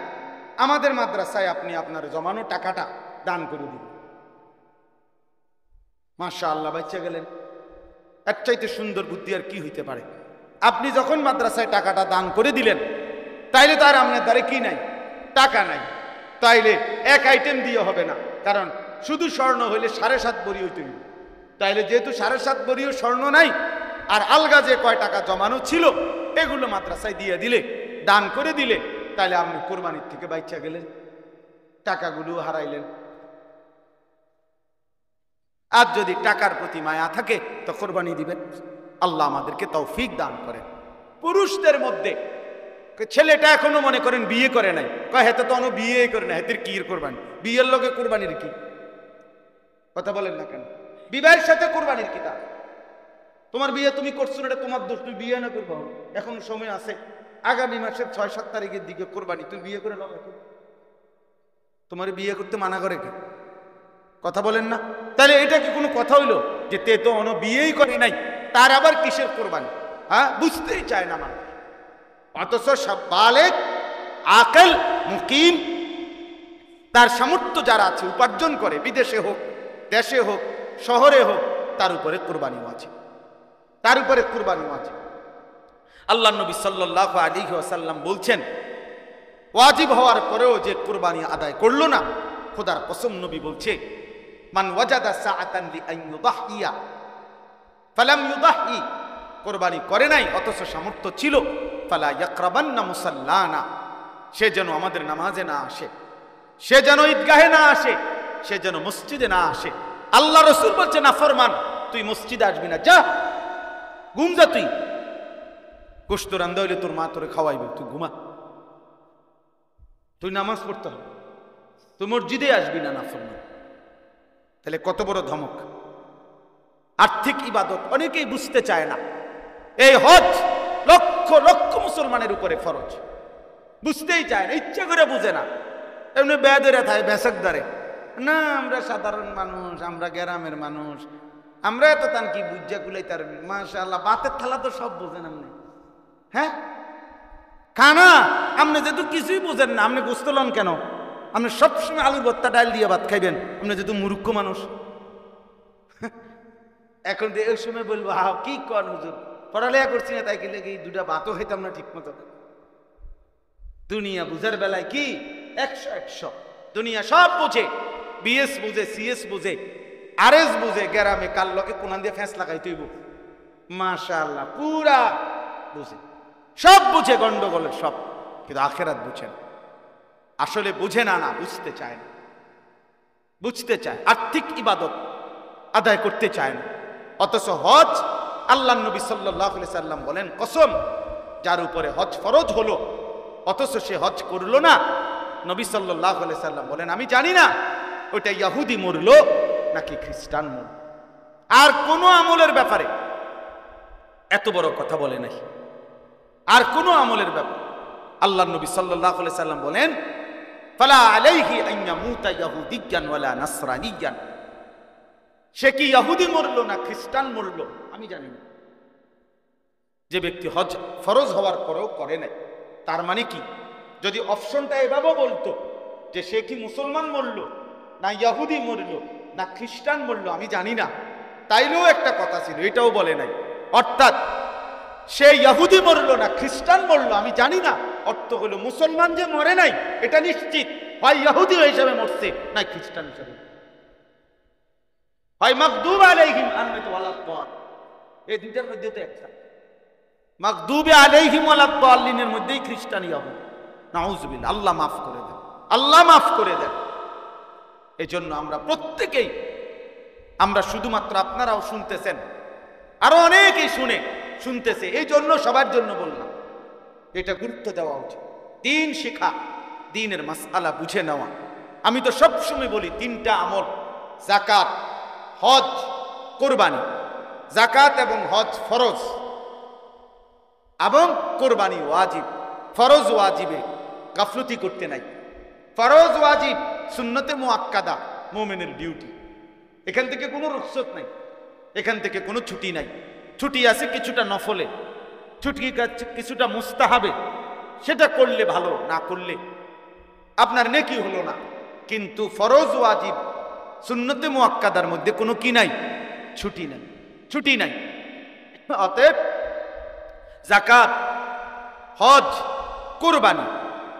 আমাদের মাদ্রাসায় আপনি আপনার জমানো টাকাটা দান করে দিন। মাশাআল্লাহ, বাচ্চা গেলেন। এর চাইতে সুন্দর বুদ্ধি আর কি হইতে পারে? আপনি যখন মাদ্রাসায় টাকাটা দান করে দিলেন, তাইলে তো আর আপনার দ্বারে কি নাই, টাকা নাই, তাইলে এক আইটেম দিয়ে হবে না, কারণ শুধু স্বর্ণ হইলে 7.5 ভরি হইতে হইল। তাইলে যেহেতু 7.5 ভরিও স্বর্ণ নাই, আর আলগা যে কয় টাকা জমানো ছিল এগুলো মাদ্রাসায় দিয়ে দিলে, দান করে দিলে, তাইলে আপনি কোরবানির থেকে বাইচা গেলেন, টাকাগুলো হারাইলেন। আর যদি টাকার প্রতি মায়া থাকে তো কোরবানি দিবেন। আল্লাহ আমাদেরকে তৌফিক দান করেন। পুরুষদের মধ্যে ছেলেটা এখনো মনে করেন বিয়ে করে নাই, কয় হেতে তো বিয়ে করে না, হেতের কি কোরবানি? বিয়ের লোকে কোরবানির কি কথা বলেন না কেন? বিবাহের সাথে কোরবানির কি? তা তোমার বিয়ে তুমি করছো না, এটা তোমার দোষ, তুমি বিয়ে না করবো, এখন সময় আছে, আগামী মাসের 6-7 তারিখের দিকে কোরবানি, তুমি বিয়ে করে নাও। তোমার বিয়ে করতে মানা করে কে? কথা বলেন না? তাহলে এটা কি কোনো কথা হইলো যে তে তো বিয়েই করে নাই, তার আবার কিসের কোরবানি? হ্যাঁ, বুঝতেই চায় না মানুষ। অথচ সব বালেগ আকেল মুকিম, তার সামর্থ্য যারা আছে, উপার্জন করে, বিদেশে হোক, দেশে হোক, শহরে হোক, তার উপরে কোরবানি ওয়াজিব, তার উপরে কোরবানি ওয়াজিব। আল্লাহ নবী সাল্লাল্লাহু আলাইহি ওয়াসাল্লাম বলছেন, ওয়াজিব হওয়ার পরেও যে কোরবানি আদায় করলো না, খোদার কসম নবী বলছে, মান ওয়াজাদা সাআতান লিআন ইউদাহিয়া ফালাম ইউদাহি, কোরবানি করে নাই অথচ সামর্থ্য ছিল, ফালা ইয়াকরাবান্না মুসাল্লানা, সে যেন আমাদের নামাজে না আসে, সে যেন ঈদগাহে না আসে, সে যেন মসজিদে না আসে। আল্লাহ রাসূল বলছে, নাফরমান তুই মসজিদে আসবি না, যা ঘুম যা, তুই গোশত রান্দা হইলে তোর মা তোরে খাওয়াইবে, তুই ঘুমা, তুই নামাজ পড়তে হবে, তুই মসজিদে আসবি না, নাফরমান। তাহলে কত বড় ধমক! আর্থিক ইবাদত অনেকেই বুঝতে চায় না। এই হজ লক্ষ লক্ষ মুসলমানের উপরে ফরজ, বুঝতেই চায় না, ইচ্ছা করে বুঝে না, এমনি বেদরে থাকে, বেসক ধরে না। আমরা সাধারণ মানুষ, আমরা গ্রামের মানুষ, আমরা এত তান কি বুঝা কুলাই তার। মাশাআল্লাহ, ভাতের থালা তো সব বোঝেন আপনি, হ্যাঁ খানা আপনি যেহেতু কিছুই বোঝেন না, আপনি গোস্ত লন কেন? আপনি সবসময় আলু ভর্তা ডাল দিয়ে ভাত খাইবেন, আপনি যেহেতু মূর্খ মানুষ। এখন এই সময় বলবো, কি কন হুজুর, পড়ালেখা করছি না তাই কি লেগে 2টা ভাতও খাইতাম না ঠিক মতো। দুনিয়া বুঝার বেলায় কি 100 দুনিয়া সব বুঝে, বিএস বুঝে, সিএস বুঝে, আরএস বুঝে, গ্রামে কাল লোকে কোনান দিয়ে ফ্যাঁস লাগাই তুইব, মাশাআল্লাহ পুরা বুঝে, সব বুঝে, গন্ডগোলের সব, কিন্তু আখেরাত বুঝে না। আসলে বুঝে না, বুঝতে চায় না, বুঝতে চায়। আর্থিক ইবাদত আদায় করতে চায় না। অথচ হজ আল্লাহ নবী সাল্লাল্লাহু আলাইহি সাল্লাম বলেন, কসম যার উপরে হজ ফরজ হলো অথচ সে হজ করলো না, নবী সাল্লাল্লাহু আলাইহি সাল্লাম বলেন আমি জানি না ওইটা ইহুদি মরলো নাকি খ্রিস্টান মরল। আর কোনো আমলের ব্যাপারে এত বড় কথা বলে নাই। আর কোনো আমলের ব্যাপারে আল্লাহ নবী সাল্লাল্লাহু আলাইহি সাল্লাম বলেন, ফালা আলাইহি আন ইয়ামুতা ইয়াহুদিয়ান ওয়ালা নাসরানিয়ান, সে কি ইহুদি মরল না খ্রিস্টান মরল আমি জানি না। যে ব্যক্তি হজ ফরজ হওয়ার পরেও করে নাই, তার মানে কি, যদি অপশনটা এভাবে বলতো যে সে কি মুসলমান মরল না ইহুদি মরল না খ্রিস্টান মরল আমি জানি না, তাইলেও একটা কথা ছিল, এটাও বলে নাই। অর্থাৎ সে ইহুদি মরল না খ্রিস্টান মরল আমি জানি না, অর্থ হলো মুসলমান যে মরে নাই এটা নিশ্চিত, হয় ইহুদি হিসেবে মরছে না খ্রিস্টান হিসেবে, হয় মাগদুব আলাইহিম ওয়ালাদ-দাল, এই দুইটার মধ্যে তো একটা। মাগদুবে আলাইহিম ওয়ালাদ-দালিনের মধ্যেই খ্রিস্টান ইহুদি, নাউযুবিল্লাহ, আল্লাহ মাফ করে দেন, আল্লাহ মাফ করে দেন। এজন্য আমরা প্রত্যেকেই, আমরা শুধুমাত্র আপনারাও শুনতেছেন, আরো অনেকেই শুনতেছে, এই জন্য সবার জন্য বললাম এটা গুরুত্ব দেওয়া উচিত। দিন শিখা, দিনের মাসআলা বুঝে নেওয়া। আমি তো সবসময় বলি তিনটা আমল, যাকাত, হজ, কোরবানি। যাকাত এবং হজ ফরজ এবং কোরবানি ওয়াজিব। ফরজ ওয়াজিবে গাফলতি করতে নাই। ফরজ ওয়াজিব সুন্নতে মুআক্কাদা, মুমিনের ডিউটি। এখান থেকে কোনো রুখসত নাই, এখান থেকে কোনো ছুটি নাই। ছুটি আছে কিছুটা নফলে, ছুটি কিছুটা মুস্তাহাবে, সেটা করলে ভালো, না করলে আপনার নেকি হলো না। কিন্তু ফরজ ওয়াজিব সুন্নতে মুআক্কাদার মধ্যে কোনো কি নাই, ছুটি নাই, ছুটি নাই। অতএব যাকাত, হজ, কুরবানি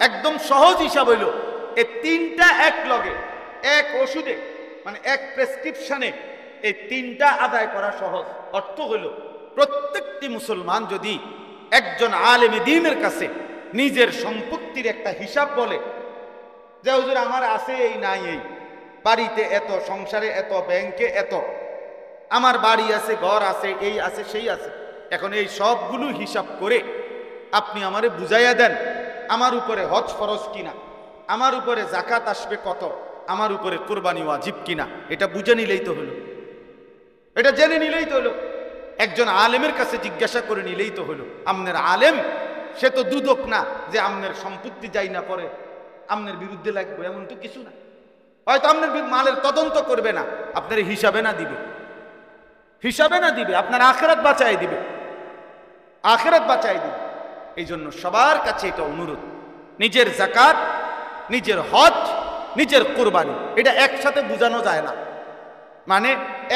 একদম সহজ হিসাব হইল এই তিনটা এক লগে, এক ওষুধে, মানে এক প্রেসক্রিপশনে এই তিনটা আদায় করা সহজ। অর্থ হইল প্রত্যেকটি মুসলমান যদি একজন আলেমে দ্বীনের কাছে নিজের সম্পত্তির একটা হিসাব বলে যে হুজুর আমার আছে এই নাই এই, বাড়িতে এত, সংসারে এত, ব্যাংকে এত, আমার বাড়ি আছে, ঘর আছে, এই আছে, সেই আছে, এখন এই সবগুলো হিসাব করে আপনি আমারে বুঝাইয়া দেন আমার উপরে হজ ফরজ কিনা, আমার উপরে যাকাত আসবে কত, আমার উপরে কুরবানি ওয়াজিব কিনা, এটা বুঝে নিলেই তো হলো, এটা জেনে নিলেই তো হলো। একজন আলেমের কাছে জিজ্ঞাসা করে নিলেই তো হলো। আমনের আলেম সে তো দুদক না যে আমনের সম্পত্তি যাই না পরে আমনের বিরুদ্ধে লাগবে, এমন তো কিছু না। হয়তো আপনার মালের তদন্ত করবে না, আপনার হিসাবে না দিবে, হিসাবে না দিবে, আপনার আখিরাত বাঁচায় দিবে, আখিরাত বাঁচায় দিবে। এই জন্য সবার কাছে এটা অনুরোধ, নিজের যাকাত, নিজের হজ, নিজের কুরবানি এটা একসাথে বোঝানো যায় না। মানে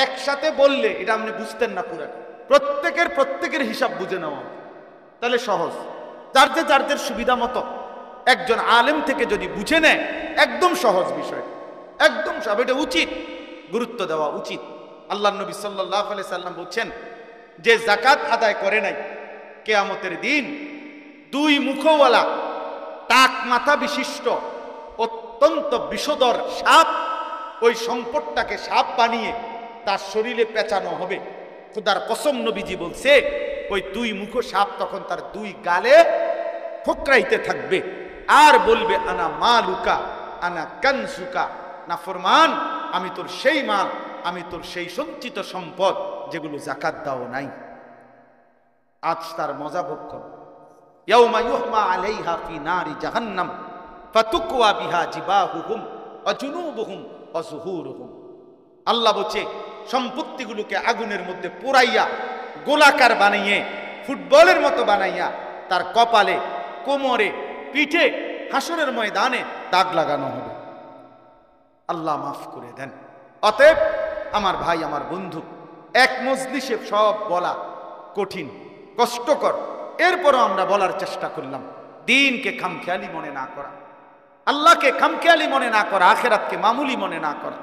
একসাথে বললে এটা আপনি বুঝতেন না পুরো। প্রত্যেকের হিসাব বুঝে নেওয়া, তাহলে সহজ। যার সুবিধা মতো একজন আলেম থেকে যদি বুঝে নেয়, একদম সহজ বিষয়, একদম সব, এটা উচিত, গুরুত্ব দেওয়া উচিত। আল্লাহ নবী সাল্লাল্লাহু আলাইহি সাল্লাম বলছেন যে যাকাত আদায় করে নাই, কিয়ামতের দিন দুই মুখওয়ালা টাক মাথা বিশিষ্ট অত্যন্ত বিষধর সাপ ওই সম্পদটাকে সাপ বানিয়ে তার শরীরে পেঁচানো হবে। খোদার কসম নবীজি বলছে ওই দুই মুখ সাপ তখন তার দুই গালে ঠোকরাইতে থাকবে আর বলবে আনা মালুকা আনা কানসুকা, নাফরমান আমি তোর সেই মাল, আমি তোর সেই সঞ্চিত সম্পদ যেগুলো যাকাত দাও নাই। আজ তার মজা ভোগ করো। ইয়াউমা ইউহমা আলাইহা ফি নারি জাহান্নাম ফাতুকওয়া বিহা জিবাহুহুম ওয়া জুনুবুহুম ওয়া যুহুরুহুম। আল্লাহ বলছে সম্পত্তিগুলোকে আগুনের মধ্যে পোড়াইয়া গোলাকার বানাইয়ে, ফুটবলের মতো বানাইয়া তার কপালে, কোমরে, পিঠে হাসরের ময়দানে দাগ লাগানো হবে। আল্লাহ মাফ করে দেন। অতএব আমার ভাই, আমার বন্ধু, এক মজলিসে সব বলা কঠিন, কষ্টকর, এরপরও আমরা বলার চেষ্টা করলাম দ্বীনকে খামখেয়ালি মনে না করা, আল্লাহকে খামখেয়ালি মনে না করা, আখিরাতকে মামুলি মনে না করা।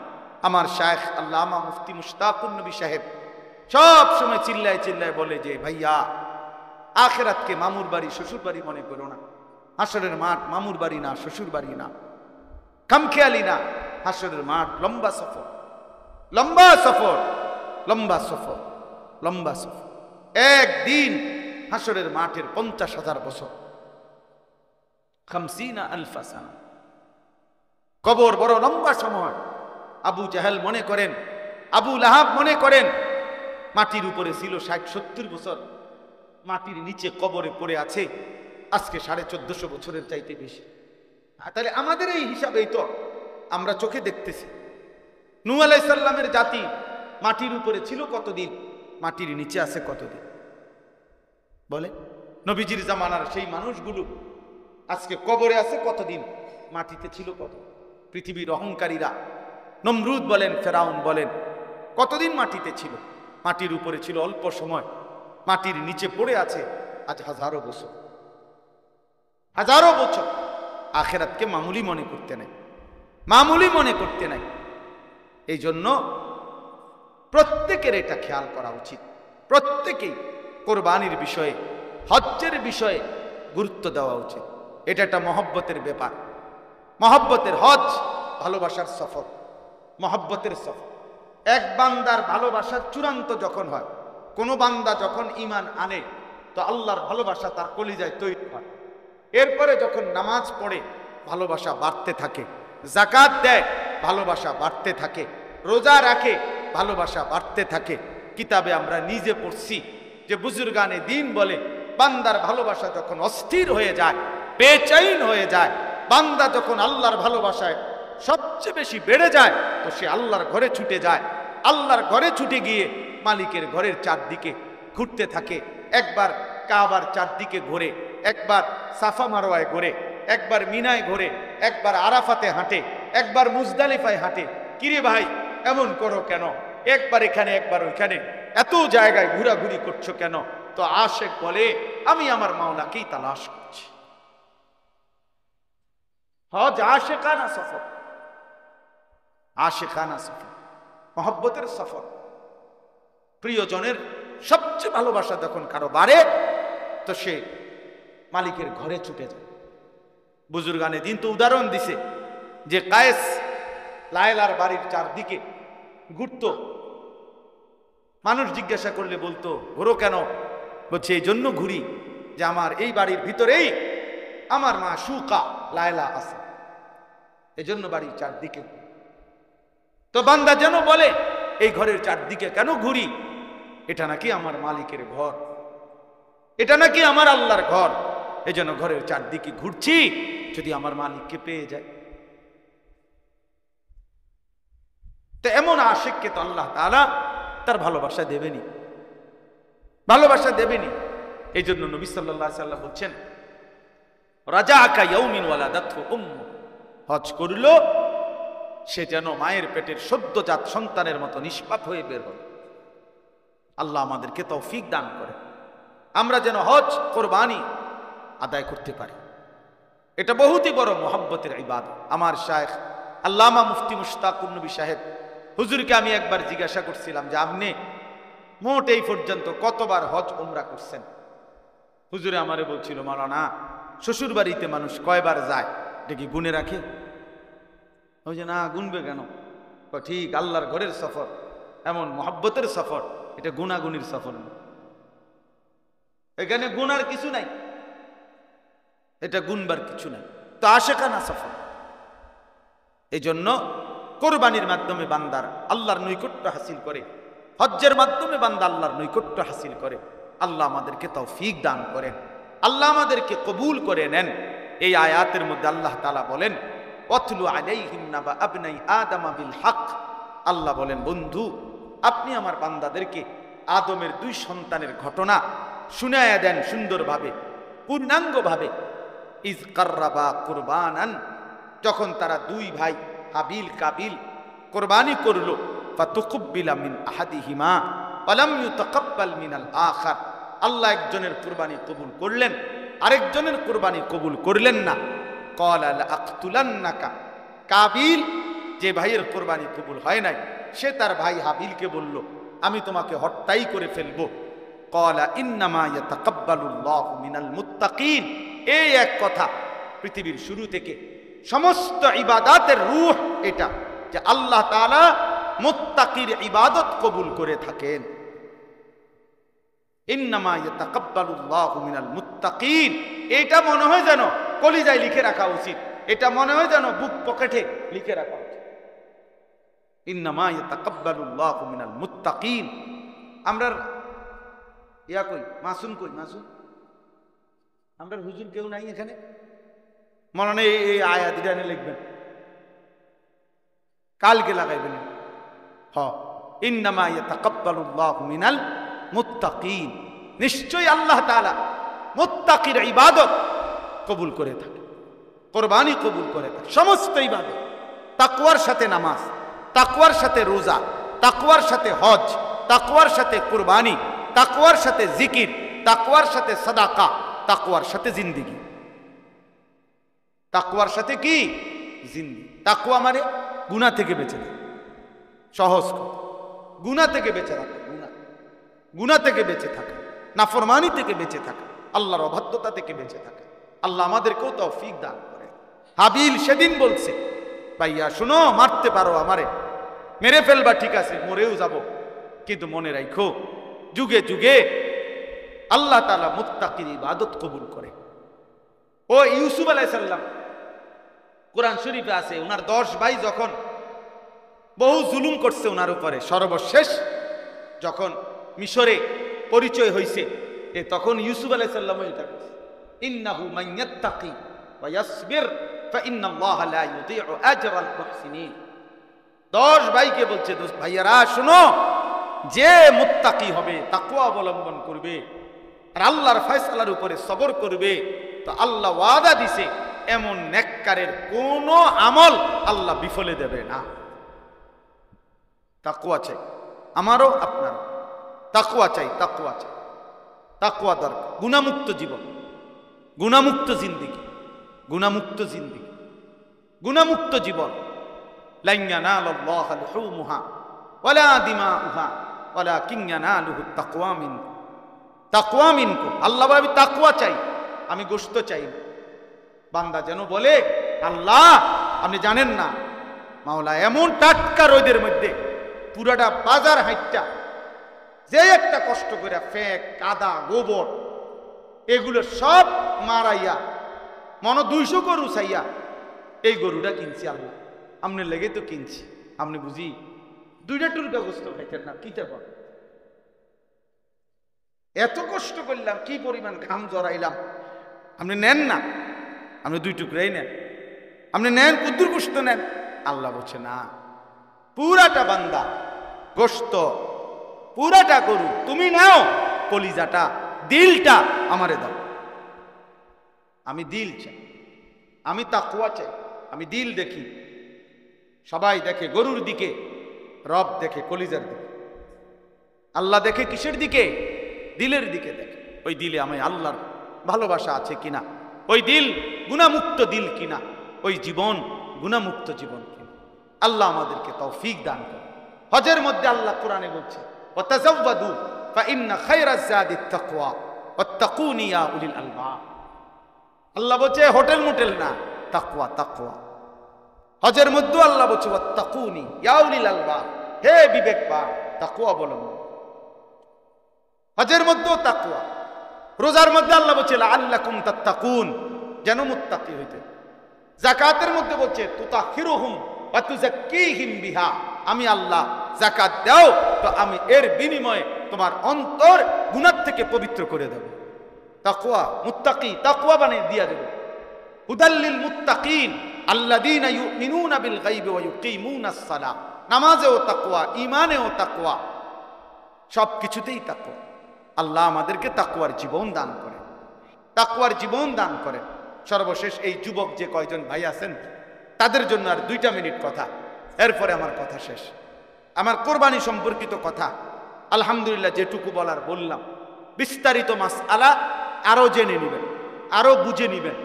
আমার শায়েখ আল্লামা মুফতি মুশতাকুন নবী সাহেব সব সময় চিল্লায় চিল্লায় বলে যে ভাইয়া আখিরাতকে মামুর বাড়ি, শ্বশুর বাড়ি মনে করো না, হাসরের মাঠ মামুর বাড়ি না, শ্বশুর বাড়ি না, খামখেয়ালি না, হাসরের মাঠ লম্বা সফর, লম্বা সফর। লম্বা সফর, লম্বা সফর। একদিন হাসরের মাঠের 50,000 বছর, 50 আলফা সানা। কবর বড় লম্বা সময়। আবু জাহেল মনে করেন, আবু লাহাব মনে করেন মাটির উপরে ছিল 60-70 বছর, মাটির নিচে কবরে পড়ে আছে আজকে 1450 বছরের চাইতে বেশি। তাহলে আমাদের এই হিসাবেই তো আমরা চোখে দেখতেছি। নূহ আলাইহিস সালামের জাতি মাটির উপরে ছিল কতদিন, মাটির নিচে আছে কতদিন বলে? নবীজির জামানার সেই মানুষগুলো আজকে কবরে আছে কতদিন, মাটিতে ছিল কত? পৃথিবীর অহংকারীরা নমরুদ বলেন, ফেরাউন বলেন, কতদিন মাটিতে ছিল? মাটির উপরে ছিল অল্প সময়, মাটির নিচে পড়ে আছে আজ হাজারো বছর, হাজারো বছর। আখেরাতকে মামুলি মনে করতে নাই, মামুলি মনে করতে নাই। এই জন্য প্রত্যেকের এটা খেয়াল করা উচিত। প্রত্যেকেই কোরবানির বিষয়ে, হজ্জের বিষয়ে গুরুত্ব দেওয়া উচিত। এটা একটা মহব্বতের ব্যাপার। মহব্বতের হজ, ভালোবাসার সফর, মহব্বতের সফর। এক বান্দার ভালোবাসার চূড়ান্ত যখন হয়, কোন বান্দা যখন ঈমান আনে তো আল্লাহর ভালোবাসা তার কলিজায় তৈরি হয়। এরপরে যখন নামাজ পড়ে ভালোবাসা বাড়তে থাকে, যাকাত দেয় ভালোবাসা বাড়তে থাকে, রোজা রাখে ভালোবাসা বাড়তে থাকে। কিতাবে আমরা নিজে পড়ছি যে বুজুর্গানে দ্বীন বলে, বান্দার ভালোবাসা যখন অস্থির হয়ে যায়, বেচैन হয়ে যায়, বান্দা যখন আল্লাহর ভালোবাসায় সবচেয়ে বেশি বেড়ে যায় তো সে আল্লাহর ঘরে ছুটে যায়। আল্লাহর ঘরে ছুটে গিয়ে মালিকের ঘরের চারদিকে ঘুরতে থাকে। একবার কাবার চারদিকে ঘোরে, একবার সাফা মারওয়ায় ঘোরে, একবার মিনায় ঘোরে, একবার আরাফাতে হাঁটে, একবার মুজদালিফায় হাঁটে। কিরে ভাই এমন করো কেন? একবার এখানে একবার ওইখানে, এত জায়গায় ঘোরাঘুরি করছো কেন? তো আশেক বলে, আমি আমার মাওলাকেই তালাশ করছি। হজ আশেকানা সফর, আশেকানা সফর, মহব্বতের সফর। প্রিয়জনের সবচেয়ে ভালোবাসা যখন কারো বাড়ে তো সে মালিকের ঘরে ছুটে যায়। বুজুর্গানে দিন তো উদাহরণ দিছে যে কায়েস লায়লার বাড়ির চারদিকে ঘুরতো। মানুষ জিজ্ঞাসা করলে বলতো, ঘোরো কেন? বলছে এই জন্য ঘুরি যে আমার এই বাড়ির ভিতরেই আমার মা সুকা লায়লা আছে, এজন্য বাড়ির চারদিকে। তো বান্দা যেন বলে, এই ঘরের চারদিকে কেন ঘুরি? এটা নাকি আমার মালিকের ঘর, এটা নাকি আমার আল্লাহর ঘর, এজন্য ঘরের চারদিকে ঘুরছি যদি আমার মালিককে পেয়ে যায়। তো এমন আশিককে তো আল্লাহ তাআলা তার ভালোবাসা দেবেনি, ভালোবাসা দেবেনি। এই জন্য নবী সাল্লাল্লাহু আলাইহি ওয়াসাল্লাম বলছেন, রাজাকা ইয়াউমিন ওয়ালাদাতহু উম্মু, হজ করলো সে যেন মায়ের পেটের সদ্যজাত সন্তানের মতো নিষ্পাপ হয়ে বের হল। আল্লাহ আমাদেরকে তৌফিক দান করে, আমরা যেন হজ কোরবানি আদায় করতে পারি। এটা বহুতই বড় মহব্বতের ইবাদত। আমার শায়েখ আল্লামা মুফতি মুশতাকুর নবী সাহেব হুজুরকে আমি একবার জিজ্ঞাসা করছিলাম যে আপনি মোট এই পর্যন্ত কতবার হজ উমরা করছেন? হুজুরে আমারে বলছিল, মাওলানা শ্বশুর বাড়িতে মানুষ কয়বার যায় এটা কি গুনে রাখে? ওই যে না, গুনবে কেন? ঠিক আল্লাহর ঘরের সফর এমন মহব্বতের সফর, এটা গুনাগুনির সফর না, এখানে গুনার কিছু নাই, এটা গুনবার কিছু নাই। তো আশেকানা সফর। এই জন্য কোরবানির মাধ্যমে বান্দার আল্লাহর নৈকট্য হাসিল করে, হজ্জের মাধ্যমে বান্দা আল্লাহর নৈকট্য হাসিল করে। আল্লাহ আমাদেরকে তৌফিক দান করেন, আল্লাহ আমাদেরকে কবুল করে নেন। এই আয়াতের মধ্যে আল্লাহ তাআলা বলেন, ওয়াতলু আলাইহিম নাবা আবনাই আদম বিল হক। আল্লাহ বলেন, বন্ধু আপনি আমার বান্দাদেরকে আদমের 2 সন্তানের ঘটনা শুনায়া দেন সুন্দরভাবে, পূর্ণাঙ্গভাবে। ইজ কাররাবা কুরবানান, যখন তারা 2 ভাই হাবিল কাবিল কোরবানি করলো, ফাতুকবিলা মিন আহাদিহিমা ওয়ালাম ইউতাকাব্বাল মিনাল আখার। আল্লাহ একজনের কুরবানি কবুল করলেন, আরেকজনের কুরবানি কবুল করলেন না। ক্বালা লাআকতুলান্নাকা, কাবিল যে ভাইয়ের কুরবানি কবুল হয় নাই সে তার ভাই হাবিলকে বলল, আমি তোমাকে হত্যাই করে ফেলবো। ক্বালা ইন্নামা ইয়াতাকাব্বালুল্লাহু মিনাল মুত্তাকিন। এই এক কথা পৃথিবীর শুরু থেকে সমস্ত ইবাদাতের রূহ এটা, যে আল্লাহ তাআলা মুত্তাকির ইবাদত কবুল করে থাকেন। ইন্নামা ইয়াতাকাব্বালুল্লাহু মিনাল মুত্তাকিন, এটা মনে হয় যেন কলিজায় লিখে রাখা উচিত, এটা মনে হয় যেন বুক পকেটে লিখে রাখা উচিত। ইন্নামা ইয়াতাকাব্বালুল্লাহু মিনাল মুত্তাকিন। আমরা ইয়া কই মাসুম, কই মাসুম? আমরা হুজুর কেউ নাই এখানে? মনে নেই এই আয়াত জানে লিখবেন, কালকে লাগাইবেন। ইন্নামা ইয়াতাকাব্বালুল্লাহু মিনাল মুত্তাকিন, নিশ্চয়ই আল্লাহ তাআলা মুত্তাকির ইবাদত কবুল করে থাকে, কুরবানি কবুল করে থাকে, সমস্ত ইবাদত। তাকওয়ার সাথে নামাজ, তাকওয়ার সাথে রোজা, তাকওয়ার সাথে হজ, তাকওয়ার সাথে কুরবানি, তাকওয়ার সাথে জিকির, তাকওয়ার সাথে সাদাকা, তাকওয়ার সাথে জিন্দেগি। তাকওয়ার সাথে কি? জিন্দেগি। তাকওয়া মানে গুনাহ থেকে বেঁচে থাকা, সহজ কথা, গুনাহ থেকে বেঁচে থাকা, গুনাহ থেকে বেঁচে থাকা, নাফরমানি থেকে বেঁচে থাকা, আল্লাহর অবাধ্যতা থেকে বেঁচে থাকা। আল্লাহ আমাদেরকেও তৌফিক দান করে। হাবিল সেদিন বলছে, ভাইয়া শুনো, মারতে পারো আমারে, মেরে ফেলবা, ঠিক আছে, মরেও যাব, কিন্তু মনে রাখো যুগে যুগে আল্লাহ তাআলা মুত্তাকির ইবাদত কবুল করে। ও ইউসুফ আলাইহিস সালাম, কোরআন শরীফে আছে, ওনার 10 ভাই যখন বহু জুলুম করছে ওনার উপরে, সর্বশেষ যখন মিশরে পরিচয় হয়েছে, তখন ইউসুফ আলাইহিস সালাম এটা বলছে, ইন্নাহু মান ইয়াত্তাকি ওয়া ইয়াসবির ফাইন্নাল্লাহা লা ইউযিউ আজরাল মুহসিনিন। 10 ভাইকে বলছে, ভাইয়ারা শুনো, যে মুত্তাকি হবে, তাকওয়া অবলম্বন করবে আর আল্লাহর ফয়সালার উপরে সবর করবে, তো আল্লাহ ওয়াদা দিছে এমন নেককারের কোন আমল আল্লাহ বিফলে দেবে না। তাকওয়া চাই, আমারও আপনারও তাকওয়া চাই, তাকওয়া চাই, তাকওয়া দরকার। গুনাহমুক্ত জীবন, গুনাহমুক্ত জিন্দেগি, গুনাহমুক্ত জিন্দেগি, গুনাহমুক্ত জীবন। লান ইয়ানালাল্লাহা লুহুমুহা ওয়ালা দিমাউহা ওয়ালাকিন ইয়ানালুহুত তাকওয়া মিনকুম। তাকওয়া মিনকুম, আল্লাহ বলে আমি তাকওয়া চাই, আমি গোশত চাই না। বান্দা যেন বলে, আল্লাহ আপনি জানেন না, মাওলা এমন টাটকা রোদের মধ্যে পুরাটা বাজার হাইটটা যে একটা কষ্ট করে ফেক, কাদা, গোবর এগুলো সব মারাইয়া মনে 200 গরু চাইয়া এই গরুটা কিনছি, আল্লাহ আমনে লেগে তো কিনছি, আপনি বুঝি 2টা টুকরা গোশত খাইতেন না, কিটা কর, এত কষ্ট করলাম, কি পরিমাণ ঘাম জড়াইলাম, আপনি নেন না, আপনি 2 টুকরাই নেন, আপনি নেন, কুদ্দুর গোশত নেন। আল্লাহ বলছে না, পুরাটা বান্দা গোশত, পুরাটা গরু তুমি নাও, কলিজাটা, দিলটা আমারে দাও। আমি দিল চাই, আমি তাকওয়া চাই, আমি দিল দেখি। সবাই দেখে গরুর দিকে, রব দেখে কলিজার দিকে। আল্লাহ দেখে কিসের দিকে? দিলের দিকে দেখে। ওই দিলে আমি আল্লাহর ভালোবাসা আছে কিনা, ওই দিল গুনাহমুক্ত দিল কিনা, ওই জীবন গুনাহমুক্ত জীবন কিনা। আল্লাহ আমাদেরকে তৌফিক দান করে। হজের মধ্যে আল্লাহ কোরআনে বলছে, ওয়াতাযাওয়াদু ফাইন্না খায়রাজ যাদিত তাকওয়া ওয়াত্তাকুনি ইয়া উলিল আলবাব। আল্লাহ বলছে হোটেল মোটেল না, তাকওয়া, তাকওয়া। হজের মধ্যে আল্লাহ বলছে ওয়াত্তাকুনি ইয়া উলিল আলবাব, হে বিবেকবান, তাকওয়া অবলম্বন। হজের মধ্যেও তাকওয়া। রোজার মধ্যে আল্লাহ বলছে লাআল্লাকুম তাত্তাকুন, যেন মুত্তাকি হইতে। যাকাতের মধ্যে বলছে তুতাহিরুহুম ওয়া তুযাক্কিহিম বিহা, আমি আল্লাহ যাকাত দাও তো আমি এর বিনিময়ে তোমার অন্তর গুনাহ থেকে পবিত্র করে দেব। তাকওয়া, মুত্তাকি, তাকওয়া বানিয়ে দিয়া দেব। হুদাল্লিল মুত্তাকিন আল্লাযীনা ইউমিনুনা বিল গায়বি ওয়া ইউকিমুনাস সালাহ। নামাজেও তাকওয়া, ঈমানেও তাকওয়া, সবকিছুতেই তাকওয়া। আল্লাহ আমাদেরকে তাকওয়ার জীবন দান করে, তাকওয়ার জীবন দান করে। সর্বশেষ এই যুবক যে কয়জন ভাই আছেন তাদের জন্য আর 2টা মিনিট কথা, এরপরে আমার কথা শেষ। আমার কোরবানি সম্পর্কিত কথা আলহামদুলিল্লাহ যেটুকু বলার বললাম। বিস্তারিত মাসআলা আরো জেনে নেবেন, আরো বুঝে নেবেন।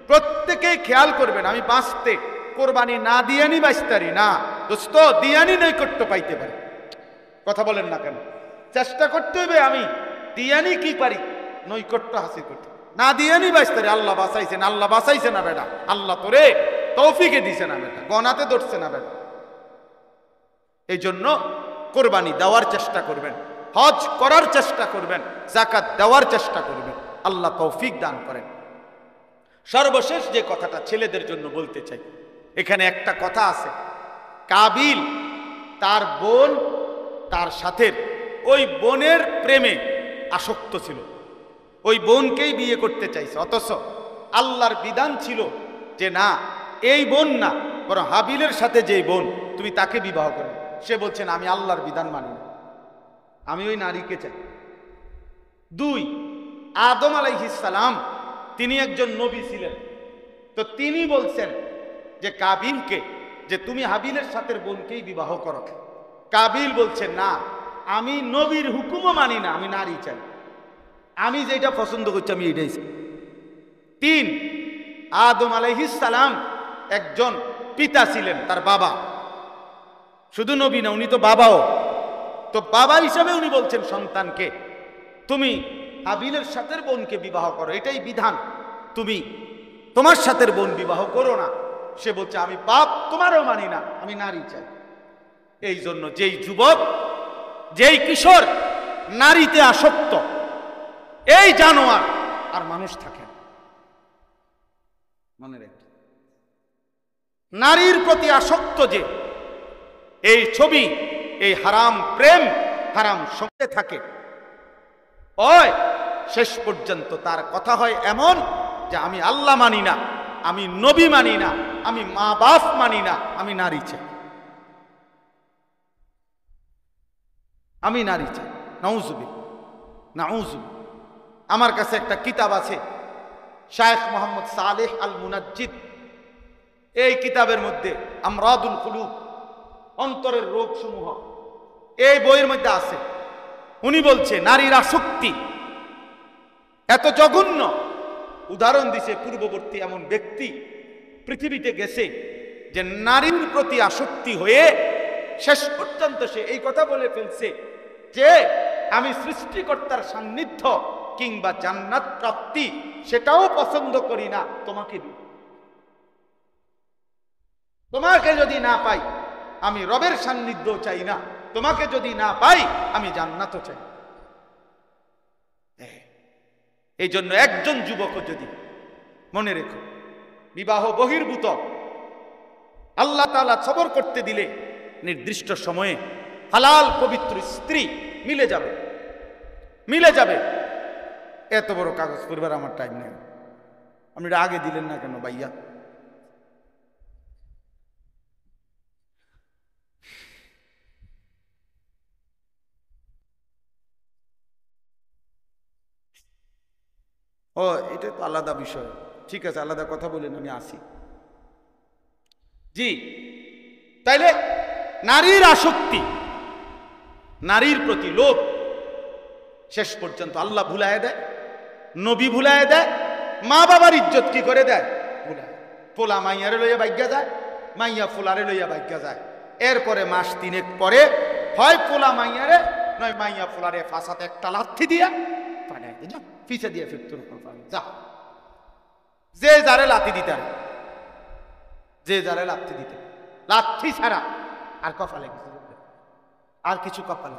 প্রত্যেকেই খেয়াল করবেন, আমি বাঁচতে কোরবানি না দিয়ানি বাঁচতারি না, দোস্ত দিয়ানি নৈকট্য পাইতে পারি। কথা বলেন না কেন? চেষ্টা করতে হবে আমি দিয়ানি কি পারি নৈকট্য হাসিল করতে, না দিয়ানি বাঁচতারি। আল্লাহ বাঁচাইছেন, আল্লাহ বাঁচাইছে না বেটা, আল্লাহ তোরে তৌফিকে দিছে না বেটা, গনাতে ধরছে না বেটা। এই জন্য কোরবানি দেওয়ার চেষ্টা করবেন, হজ করার চেষ্টা করবেন, যাকাত দেওয়ার চেষ্টা করবেন। আল্লাহ তৌফিক দান করেন। সর্বশেষ যে কথাটা ছেলেদের জন্য বলতে চাই, এখানে একটা কথা আছে, কাবিল তার বোন, তার সাথে ওই বোনের প্রেমে আসক্ত ছিল, ওই বোনকেই বিয়ে করতে চাইছে। অথচ আল্লাহর বিধান ছিল যে না, এই বোন না, বরং হাবিলের সাথে যে বোন, তুমি তাকে বিবাহ করো। সে বলছেন আমি আল্লাহর বিধান মানি না, আমি ওই নারীকে চাই। 2, আদম আলাইহিস সালাম, তিনি একজন নবী ছিলেন, তো তিনি বলছেন যে কাবিলকে যে তুমি হাবিলের সাথে বোনকেই বিবাহ করো। কাবিল বলছেন না, আমি নবীর হুকুমও মানি না, আমি নারী চাই, আমি যেটা পছন্দ করছি আমি এটাই চাই। 3, আদম আলাইহিস সালাম একজন পিতা ছিলেন, তার বাবা, শুধু নবী না, উনি তো বাবাও। তো বাবা হিসাবে উনি বলছেন সন্তানকে তুমি হাবিলের সাথে বোনকে বিবাহ করো, এটাই বিধান, তুমি তোমার সাথে বোন বিবাহ করো না। সে বলছে আমি বাপ তোমারও মানি না, আমি নারী চাই। এই জন্য যেই যুবক, যেই কিশোর নারীতে আসক্ত, এই জানোয়ার আর মানুষ থাকে না। মনে রাখবেন, নারীর প্রতি আসক্ত যে এই ছবি, এই হারাম প্রেম, হারাম সঙ্গে থাকে, ওই শেষ পর্যন্ত তার কথা হয় এমন যে আমি আল্লাহ মানি না, আমি নবী মানি না, আমি মা বাপ মানি না, আমি নারী চাই, আমি নারী চাই। নাউজুবিল্লাহ, নাউজুবিল্লাহ। আমার কাছে একটা কিতাব আছে, শায়েখ মোহাম্মদ সালেহ আল মুনাজ্জিদ, এই কিতাবের মধ্যে আমরাদুল কুলুব, অন্তরের রোগ সমূহ, এই বইয়ের মধ্যে আছে। উনি বলছে নারীর আসক্তি এত জঘন্য, উদাহরণ দিছে পূর্ববর্তী এমন ব্যক্তি পৃথিবীতে গেছে যে নারীর প্রতি আসক্তি হয়ে শেষ পর্যন্ত সে এই কথা বলে ফেলছে যে আমি সৃষ্টিকর্তার সান্নিধ্য কিংবা জান্নাত প্রাপ্তি সেটাও পছন্দ করি না, তোমাকে তোমাকে যদি না পাই আমি রবের সান্নিধ্য চাই না, তোমাকে যদি না পাই আমি জান্নাতও চাই। এই জন্য একজন যুবক যদি মনে রেখো, বিবাহ বহির্ভূত আল্লাহ তাআলা সবর করতে দিলে নির্দিষ্ট সময়ে হালাল পবিত্র স্ত্রী মিলে যাবে, মিলে যাবে। এত বড় কাগজ পরিবার আমার টাইম নেই, আপনি আগে দিলেন না কেন ভাইয়া? ও এটা তো আলাদা বিষয়, ঠিক আছে, আলাদা কথা বলেন, আমি আসি। জি, তাইলে নারীর আসক্তি, নারীর প্রতি লোভ শেষ পর্যন্ত আল্লাহ ভুলায় দেয়, নবী ভুলায় দেয়, মা বাবার ইজ্জত কি করে দেয়, ভুলায়। পোলা মাইয়ারে লইয়া ভাগ্যা যায়, মাইয়া ফুলারে লইয়া ভাগ্যা যায়। এরপরে মাস 3 পরে হয় পোলা মাইয়ারে নয় মাইয়া ফুলারে ফাঁসাতে একটা লাথি দিয়া পাঠায় যা, পিছে দিয়ে ফিরতে যা। যে যারে লাথি দিতে, যে যারে লাথি দিতে, লাথি ছাড়া আর কপালে আর কিছু কপালে।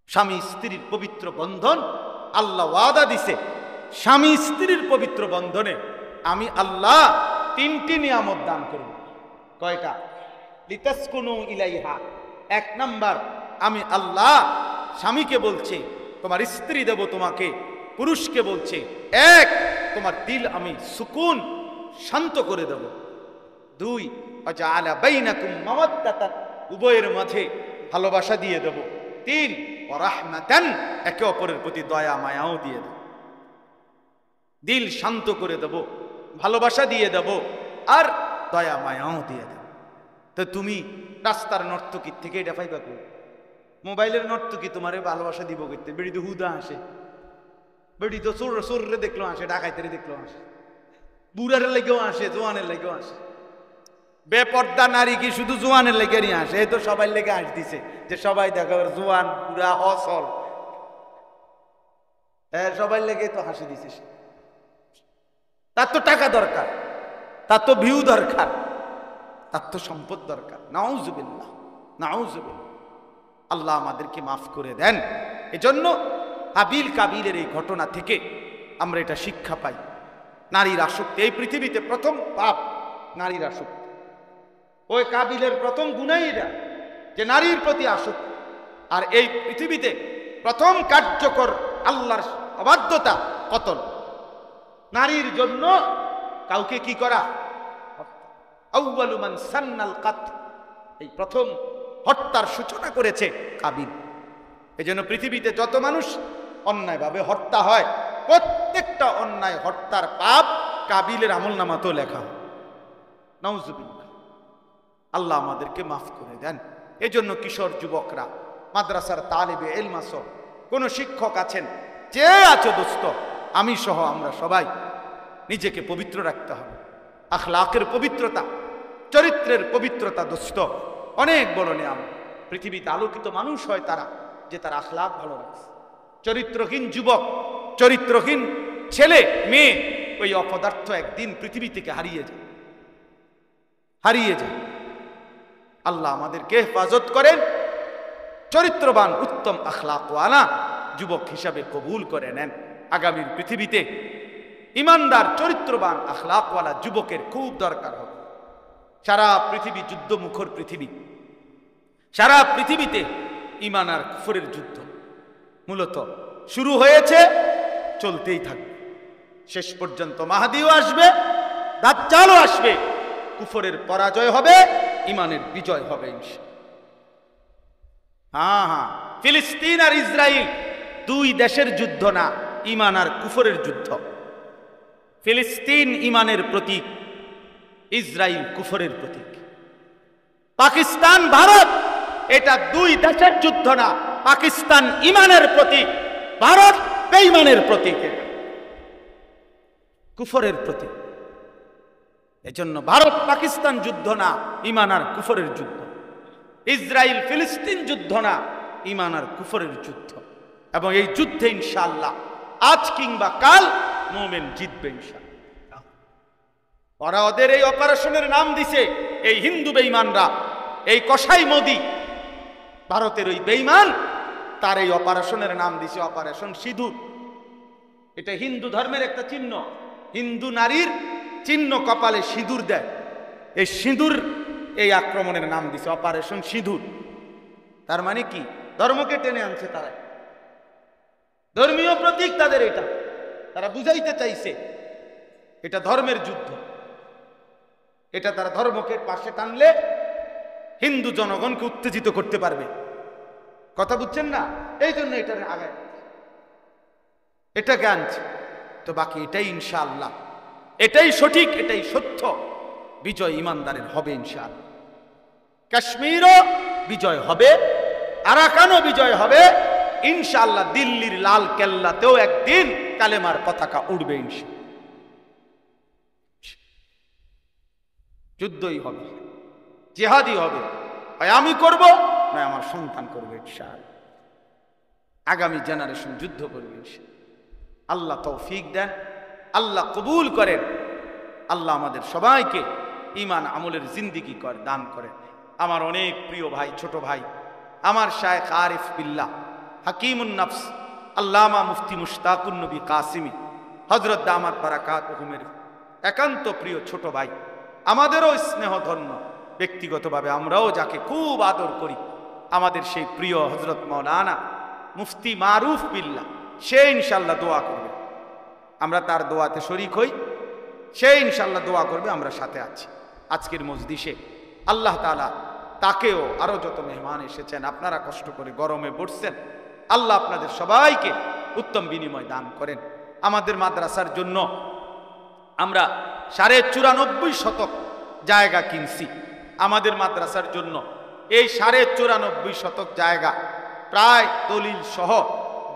স্বামী স্ত্রীর পবিত্র বন্ধন আল্লাহ ওয়াদা দিছে, স্বামী স্ত্রীর পবিত্র বন্ধনে আমি আল্লাহ 3টি নিয়ামত দান করব। কয়টা? লিতাসকুনু ইলাইহা, 1 নাম্বার আমি আল্লাহ স্বামীকে বলছে তোমার স্ত্রী দেব তোমাকে, পুরুষকে বলছে 1 তোমার দিল আমি সুকুন শান্ত করে দেব। 2 আজআলা বাইনাকুম মাওয়াদ্দাতান, উভয়ের মাঝে ভালোবাসা দিয়ে দেব। 3 ওয়া রাহমাতান, একে অপরের প্রতি দয়া মায়াও দিয়ে দেব। দিল শান্ত করে দেব, ভালোবাসা দিয়ে দেব, আর দয়া মায়াও দিয়ে দেব। তো তুমি রাস্তার নর্তকীর থেকে এটা পাইবা কই? মোবাইলের নর্তকী তোমারে ভালোবাসা দিব করতে, বেড়ি তো হুদা আসে, বেড়ি তো চোররে দেখলো আসে, ডাকাইতেরে দেখলো আসে, বুড়ারে লেগেও আসে, জোয়ানের লেগেও আসে। বেপর্দা নারী কি শুধু জোয়ানের লেগে নিয়ে আসে? এই তো সবাই লেগে আসতেছে যে সবাই দেখো জোয়ান বুড়া অসল, সবাই লেগে তো হাসি দিছে। তার তো টাকা দরকার, তার তো ভিউ দরকার, তার তো সম্পদ দরকার। নাউজুবিল্লাহ, নাউজুবিল্লাহ। আল্লাহ আমাদেরকে মাফ করে দেন। এজন্য হাবিল কাবিলের এই ঘটনা থেকে আমরা এটা শিক্ষা পাই, নারীর আসক্তি। এই পৃথিবীতে প্রথম পাপ নারীর আসক্তি। ওই কাবিলের প্রথম গুনাই এটা, যে নারীর প্রতি আসক্তি। আর এই পৃথিবীতে প্রথম কার্যকর আল্লাহর অবাধ্যতা কতল। নারীর জন্য কাউকে কি করা? আউয়ালু মান সান্নাল কাতল, এই প্রথম হত্যার সূচনা করেছে কাবিল। এজন্য পৃথিবীতে যত মানুষ অন্যায়ভাবে হত্যা হয়, প্রত্যেকটা অন্যায় হত্যার পাপ কাবিলের আমলনামাতেও লেখা হয়। নাউজুবিল্লাহ, আল্লাহ আমাদেরকে মাফ করে দেন। এজন্য কিশোর যুবকরা, মাদ্রাসার তালেবে ইলম আছো, কোন শিক্ষক আছেন, যে আছো দোস্ত, আমি সহ আমরা সবাই নিজেকে পবিত্র রাখতে হবে। আখলাকের পবিত্রতা, চরিত্রের পবিত্রতা দোস্ত অনেক বড় নিয়ামত। পৃথিবীতে আলোকিত মানুষ হয় তারা, যে তার আখলাক ভালো রাখছে। চরিত্রহীন যুবক, চরিত্রহীন ছেলে মেয়ে, ওই অপদার্থ একদিন পৃথিবী থেকে হারিয়ে যায়, হারিয়ে যায়। আল্লাহ আমাদেরকে হেফাজত করেন, চরিত্রবান উত্তম আখলাকওয়ালা যুবক হিসাবে কবুল করে নেন। আগামীর পৃথিবীতে ইমানদার চরিত্রবান আখলাকওয়ালা যুবকের খুব দরকার হবে। সারা পৃথিবী যুদ্ধমুখর পৃথিবী, সারা পৃথিবীতে ইমান আর কুফরের যুদ্ধ মূলত শুরু হয়েছে, চলতেই থাকবে। শেষ পর্যন্ত মাহদিও আসবে, দাজ্জালও আসবে, কুফরের পরাজয় হবে, ইমানের বিজয় হবে ইনশাআল্লাহ। হ্যাঁ হ্যাঁ, ফিলিস্তিন আর ইসরায়েল দুই দেশের যুদ্ধ না, ইমান আর কুফরের যুদ্ধ। ফিলিস্তিন ইমানের প্রতীক, ইসরায়েল কুফরের প্রতীক। পাকিস্তান ভারত, এটা দুই দেশের যুদ্ধ না, পাকিস্তান ইমানের প্রতীক, ভারত বেঈমানের প্রতীক, কুফরের প্রতীক। এজন্য ভারত পাকিস্তান যুদ্ধ না, ইমান আর কুফরের যুদ্ধ। ইসরায়েল ফিলিস্তিন যুদ্ধ না, ইমান আর কুফরের যুদ্ধ। এবং এই যুদ্ধে ইনশাআল্লাহ আজ কিংবা কাল মুমিন জিতবে ইনশাআল্লাহ। ওরা ওদের এই অপারেশনের নাম দিছে, এই হিন্দু বেঈমানরা, এই কসাই মোদি, ভারতের ওই বেঈমান, তার এই অপারেশনের নাম দিছে অপারেশন সিঁদুর। এটা হিন্দু ধর্মের একটা চিহ্ন। হিন্দু নারীর চিহ্ন, কপালে সিঁদুর দেয়। এই সিঁদুর, এই আক্রমণের নাম দিছে অপারেশন সিঁদুর। তার মানে কি? ধর্মকে টেনে আনছে তারা, ধর্মীয় প্রতীক তাদের এটা। তারা বুঝাইতে চাইছে এটা ধর্মের যুদ্ধ। এটা তারা ধর্মকে পাশে টানলে হিন্দু জনগণকে উত্তেজিত করতে পারবে। কথা বুঝছেন না? এই জন্য এটা আগায়, এটাকে আনছে। তো বাকি এটাই ইনশাআল্লাহ, এটাই সঠিক, এটাই সত্য। বিজয় ইমানদারের হবে ইনশাআল্লাহ। কাশ্মীরও বিজয় হবে, আরাকানও বিজয় হবে ইনশাআল্লাহ। দিল্লির লাল কেল্লাতেও একদিন কালেমার পতাকা উড়বে ইনশাআল্লাহ। যুদ্ধই হবে, জিহাদই হবে। হয় আমি করব, নয় আমার সন্তান করবে ইনশাআল্লাহ। আগামী জেনারেশন যুদ্ধ করবে ইনশাআল্লাহ। আল্লাহ তৌফিক দেন, আল্লাহ কবুল করেন। আল্লাহ আমাদের সবাইকে ঈমান আমলের জিন্দেগি দান করেন। আমার অনেক প্রিয় ভাই, ছোট ভাই, আমার শায়েখ আরিফ বিল্লাহ হাকিমুন নফস আল্লামা মুফতি মুশতাকুন নবী কাসিমি হযরত দামাত বারাকাতুহুমের একান্ত প্রিয় ছোট ভাই, আমাদেরও স্নেহধন্য, ব্যক্তিগতভাবে আমরাও যাকে খুব আদর করি, আমাদের সেই প্রিয় হযরত মাওলানা মুফতি মারুফ বিল্লাহ, সে ইনশাআল্লাহ দোয়া করবে। আমরা তার দোয়াতে শরীক হই, সে ইনশাআল্লাহ দোয়া করবে, আমরা সাথে আছি। আজকের মজলিসে আল্লাহ তাআলা তাকেও, আরো যত মেহমান এসেছেন, আপনারা কষ্ট করে গরমে বসছেন, আল্লাহ আপনাদের সবাইকে উত্তম বিনিময় দান করেন। আমাদের মাদ্রাসার জন্য আমরা 94.5 শতক জায়গা কিনছি। আমাদের মাদ্রাসার জন্য এই 94.5 শতক জায়গা প্রায় দলিল সহ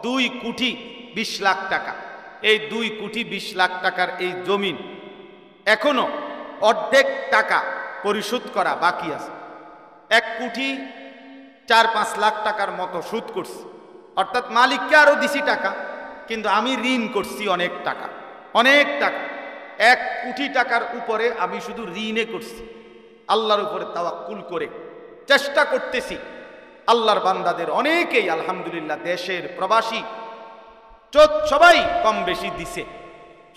2 কোটি 20 লাখ টাকা। এই 2 কোটি 20 লাখ টাকার এই জমিন এখনো অর্ধেক টাকা পরিশোধ করা বাকি আছে। 1 কোটি 4-5 লাখ টাকার মতো সুদ করছি, অর্থাৎ মালিককে আরো দিছি টাকা, কিন্তু আমি ঋণ করছি অনেক টাকা, অনেক টাকা। 1 কোটি টাকার উপরে আমি শুধু ঋণে করছি। আল্লাহর উপরে তাওয়াক্কুল করে চেষ্টা করতেছি। আল্লাহর বান্দাদের অনেকেই আলহামদুলিল্লাহ দেশের প্রবাসী সবাই কম বেশি দিছে।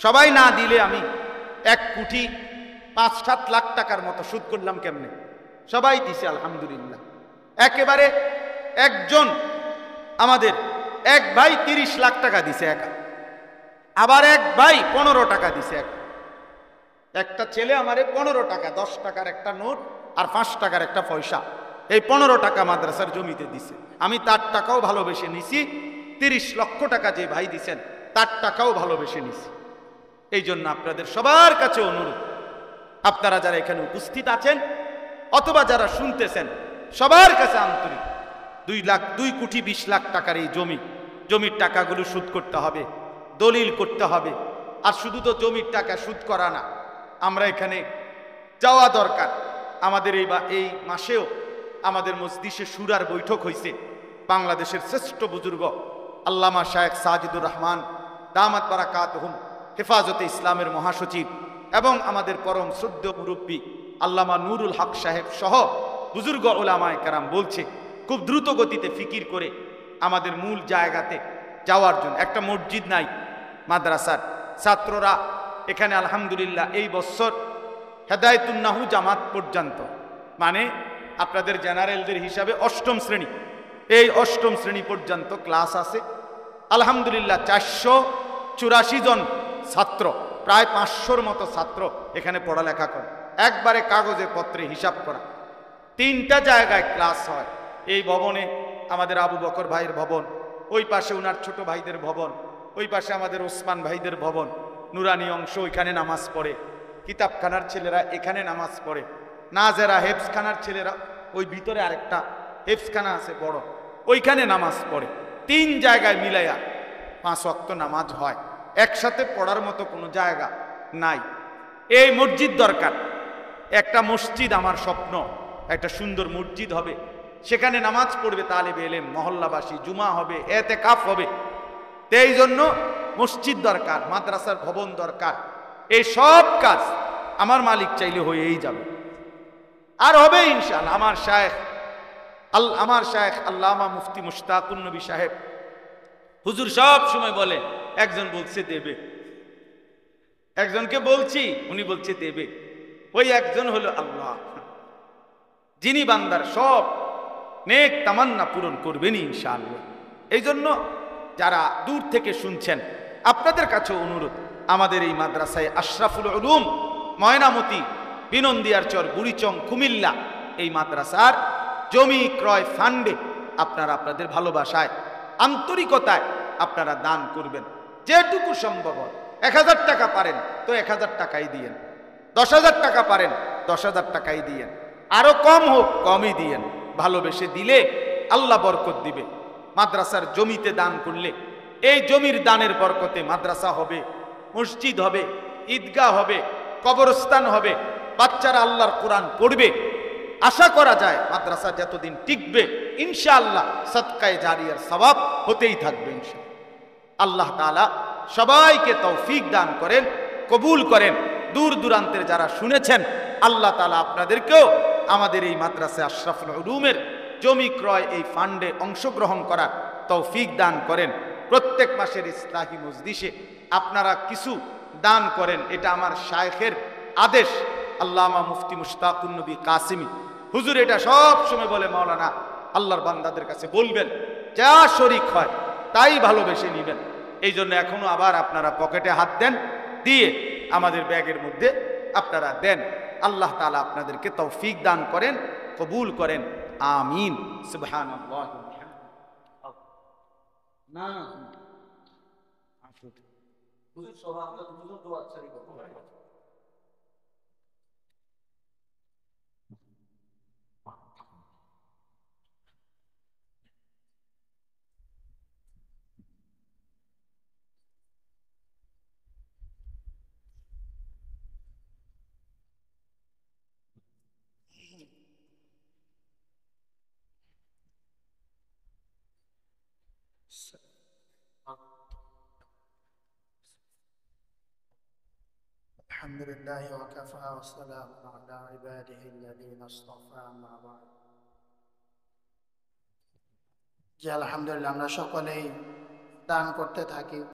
সবাই না দিলে আমি 1 কোটি 5-7 লাখ টাকার মতো সুদ করলাম কেমনে? সবাই দিছে আলহামদুলিল্লাহ। একেবারে একজন আমাদের এক ভাই 30 লাখ টাকা দিছে একা, আবার এক ভাই 15 টাকা দিছে একা। একটা ছেলে আমারে 15 টাকা, 10 টাকার একটা নোট আর 5 টাকার একটা পয়সা, এই 15 টাকা মাদ্রাসার জমিতে দিছে। আমি তার টাকাও ভালোবেসে নিছি। 30 লক্ষ টাকা যে ভাই দিছেন তার টাকাও ভালোবেসে নিছি। এই জন্য আপনাদের সবার কাছে অনুরোধ, আপনারা যারা এখানে উপস্থিত আছেন অথবা যারা শুনতেছেন, সবার কাছে আন্তরিক, 2 কোটি 20 লাখ টাকার এই জমির টাকাগুলো সুদ করতে হবে, দলিল করতে হবে। আর শুধু তো জমির টাকা সুদ করা না, আমরা এখানে যাওয়া দরকার। আমাদের এই মাসেও আমাদের মজলিসে শুরার বৈঠক হয়েছে। বাংলাদেশের শ্রেষ্ঠ বুজুর্গ আল্লামা শায়েখ সাজিদুর রহমান দামাত বারাকাতুহুম হেফাজতে ইসলামের মহাসচিব এবং আমাদের পরম শ্রদ্ধেয় মুরব্বী আল্লামা নুরুল হক সাহেব সহ বুজুর্গ উলামায়ে কেরাম বলছে খুব দ্রুত গতিতে ফিকির করে আমাদের মূল জায়গাতে যাওয়ার জন্য। একটা মসজিদ নাই মাদ্রাসার, ছাত্ররা এখানে আলহামদুলিল্লাহ এই বছর হেদায়েতুন্নাহু জামাত পর্যন্ত, মানে আপনাদের জেনারেলদের হিসাবে 8ম শ্রেণী, এই 8ম শ্রেণী পর্যন্ত ক্লাস আছে আলহামদুলিল্লাহ। 484 জন ছাত্র, প্রায় 500-র মতো ছাত্র এখানে পড়ালেখা করে। একবারে কাগজে পত্রে হিসাব করা। 3টা জায়গায় ক্লাস হয়। এই ভবনে আমাদের আবু বকর ভাইয়ের ভবন, ওই পাশে উনার ছোট ভাইদের ভবন, ওই পাশে আমাদের ওসমান ভাইদের ভবন, নুরানি অংশ ওইখানে নামাজ পড়ে, কিতাবখানার ছেলেরা এখানে নামাজ পড়ে, নাজেরা হেফসখানার ছেলেরা ওই ভিতরে আরেকটা হেফসখানা আছে বড়, ওইখানে নামাজ পড়ে। 3 জায়গায় মিলাইয়া 5 ওয়াক্ত নামাজ হয়। একসাথে পড়ার মতো কোনো জায়গা নাই। এই মসজিদ দরকার। একটা মসজিদ আমার স্বপ্ন, একটা সুন্দর মসজিদ হবে, সেখানে নামাজ পড়বে তালেবে ইলম, মহল্লাবাসী, জুমা হবে, এতেকাফ হবে। এই জন্য মসজিদ দরকার, মাদ্রাসার ভবন দরকার। এই সব কাজ আমার মালিক চাইলে হয়েই যাবে, আর হবে ইনশাআল্লাহ। আমার শায়েখ আল্লামা মুফতি মুশতাকুন নবী সাহেব হুজুর সব সময় বলে, একজন বলছে দেবে, একজনকে বলছি উনি বলছে দেবে। ওই একজন হলো আল্লাহ, যিনি বান্দার সব নেক তামান্না পূরণ করবেন ইনশাআল্লাহ। এই জন্য যারা দূর থেকে শুনছেন, আপনাদের কাছে অনুরোধ, আমাদের এই মাদ্রাসায় আশরাফুল উলুম ময়নামতি বিনন্দিয়ারচর বুড়িচং কুমিল্লা এই মাদ্রাসার জমি ক্রয় ফান্ডে আপনারা আপনাদের ভালোবাসায় আন্তরিকতায় আপনারা দান করবেন। যেটুকু সম্ভব হয়, 1000 টাকা পারেন তো 1000 টাকাই দিয়েন, 10,000 টাকা পারেন 10,000 টাকাই দিয়েন, আরো কম হোক কমই দিয়েন। ভালোবেসে দিলে আল্লাহ বরকত দিবে। মাদ্রাসার জমিতে দান করলে এই জমির দানের বরকতে মাদ্রাসা হবে, মসজিদ হবে, ঈদগাহ হবে, কবরস্থান হবে, বাচ্চারা আল্লাহর কোরআন পড়বে। আশা করা যায় মাদ্রাসা যতদিন টিকবে ইনশাআল্লাহ সদকায়ে জারিয়ার সওয়াব হতেই থাকবে ইনশাআল্লাহ। আল্লাহ তাআলা সবাইকে তৌফিক দান করেন, কবুল করেন। দূর দূরান্তের যারা শুনেছেন, আল্লাহ তাআলা আপনাদেরকেও আমাদের এই মাদ্রাসা আশরাফুল উলুমের জমি ক্রয় এই ফান্ডে অংশগ্রহণ করার তৌফিক দান করেন। প্রত্যেক মাসের ইসলাহি মজলিসে আপনারা কিছু দান করেন, এটা আমার শায়েখের আদেশ। আল্লামা মুফতি মুশতাকুন নবী কাসিমি হুজুর এটা সব সময় বলে, মাওলানা আল্লাহর বান্দাদের কাছে বলবেন যা শরীক হয় তাই ভালোবেসে নিবেন। এই জন্য এখনো আবার আপনারা পকেটে হাত দেন, দিয়ে আমাদের ব্যাগের মধ্যে আপনারা দেন। আল্লাহ তাআলা আপনাদেরকে তৌফিক দান করেন, কবুল করেন, আমিন। সুবহানাল্লাহ। না হুজুর সবাই আপনাদের দোয়া চাই। আলহামদুলিল্লাহ ওয়া কাফা ওয়া সালামুন আলা ইবাদিহিল্লাযীনা ইসতাফা আম্মা বা'দ। জি আলহামদুলিল্লাহ, আমরা সকলেই দান করতে থাকি।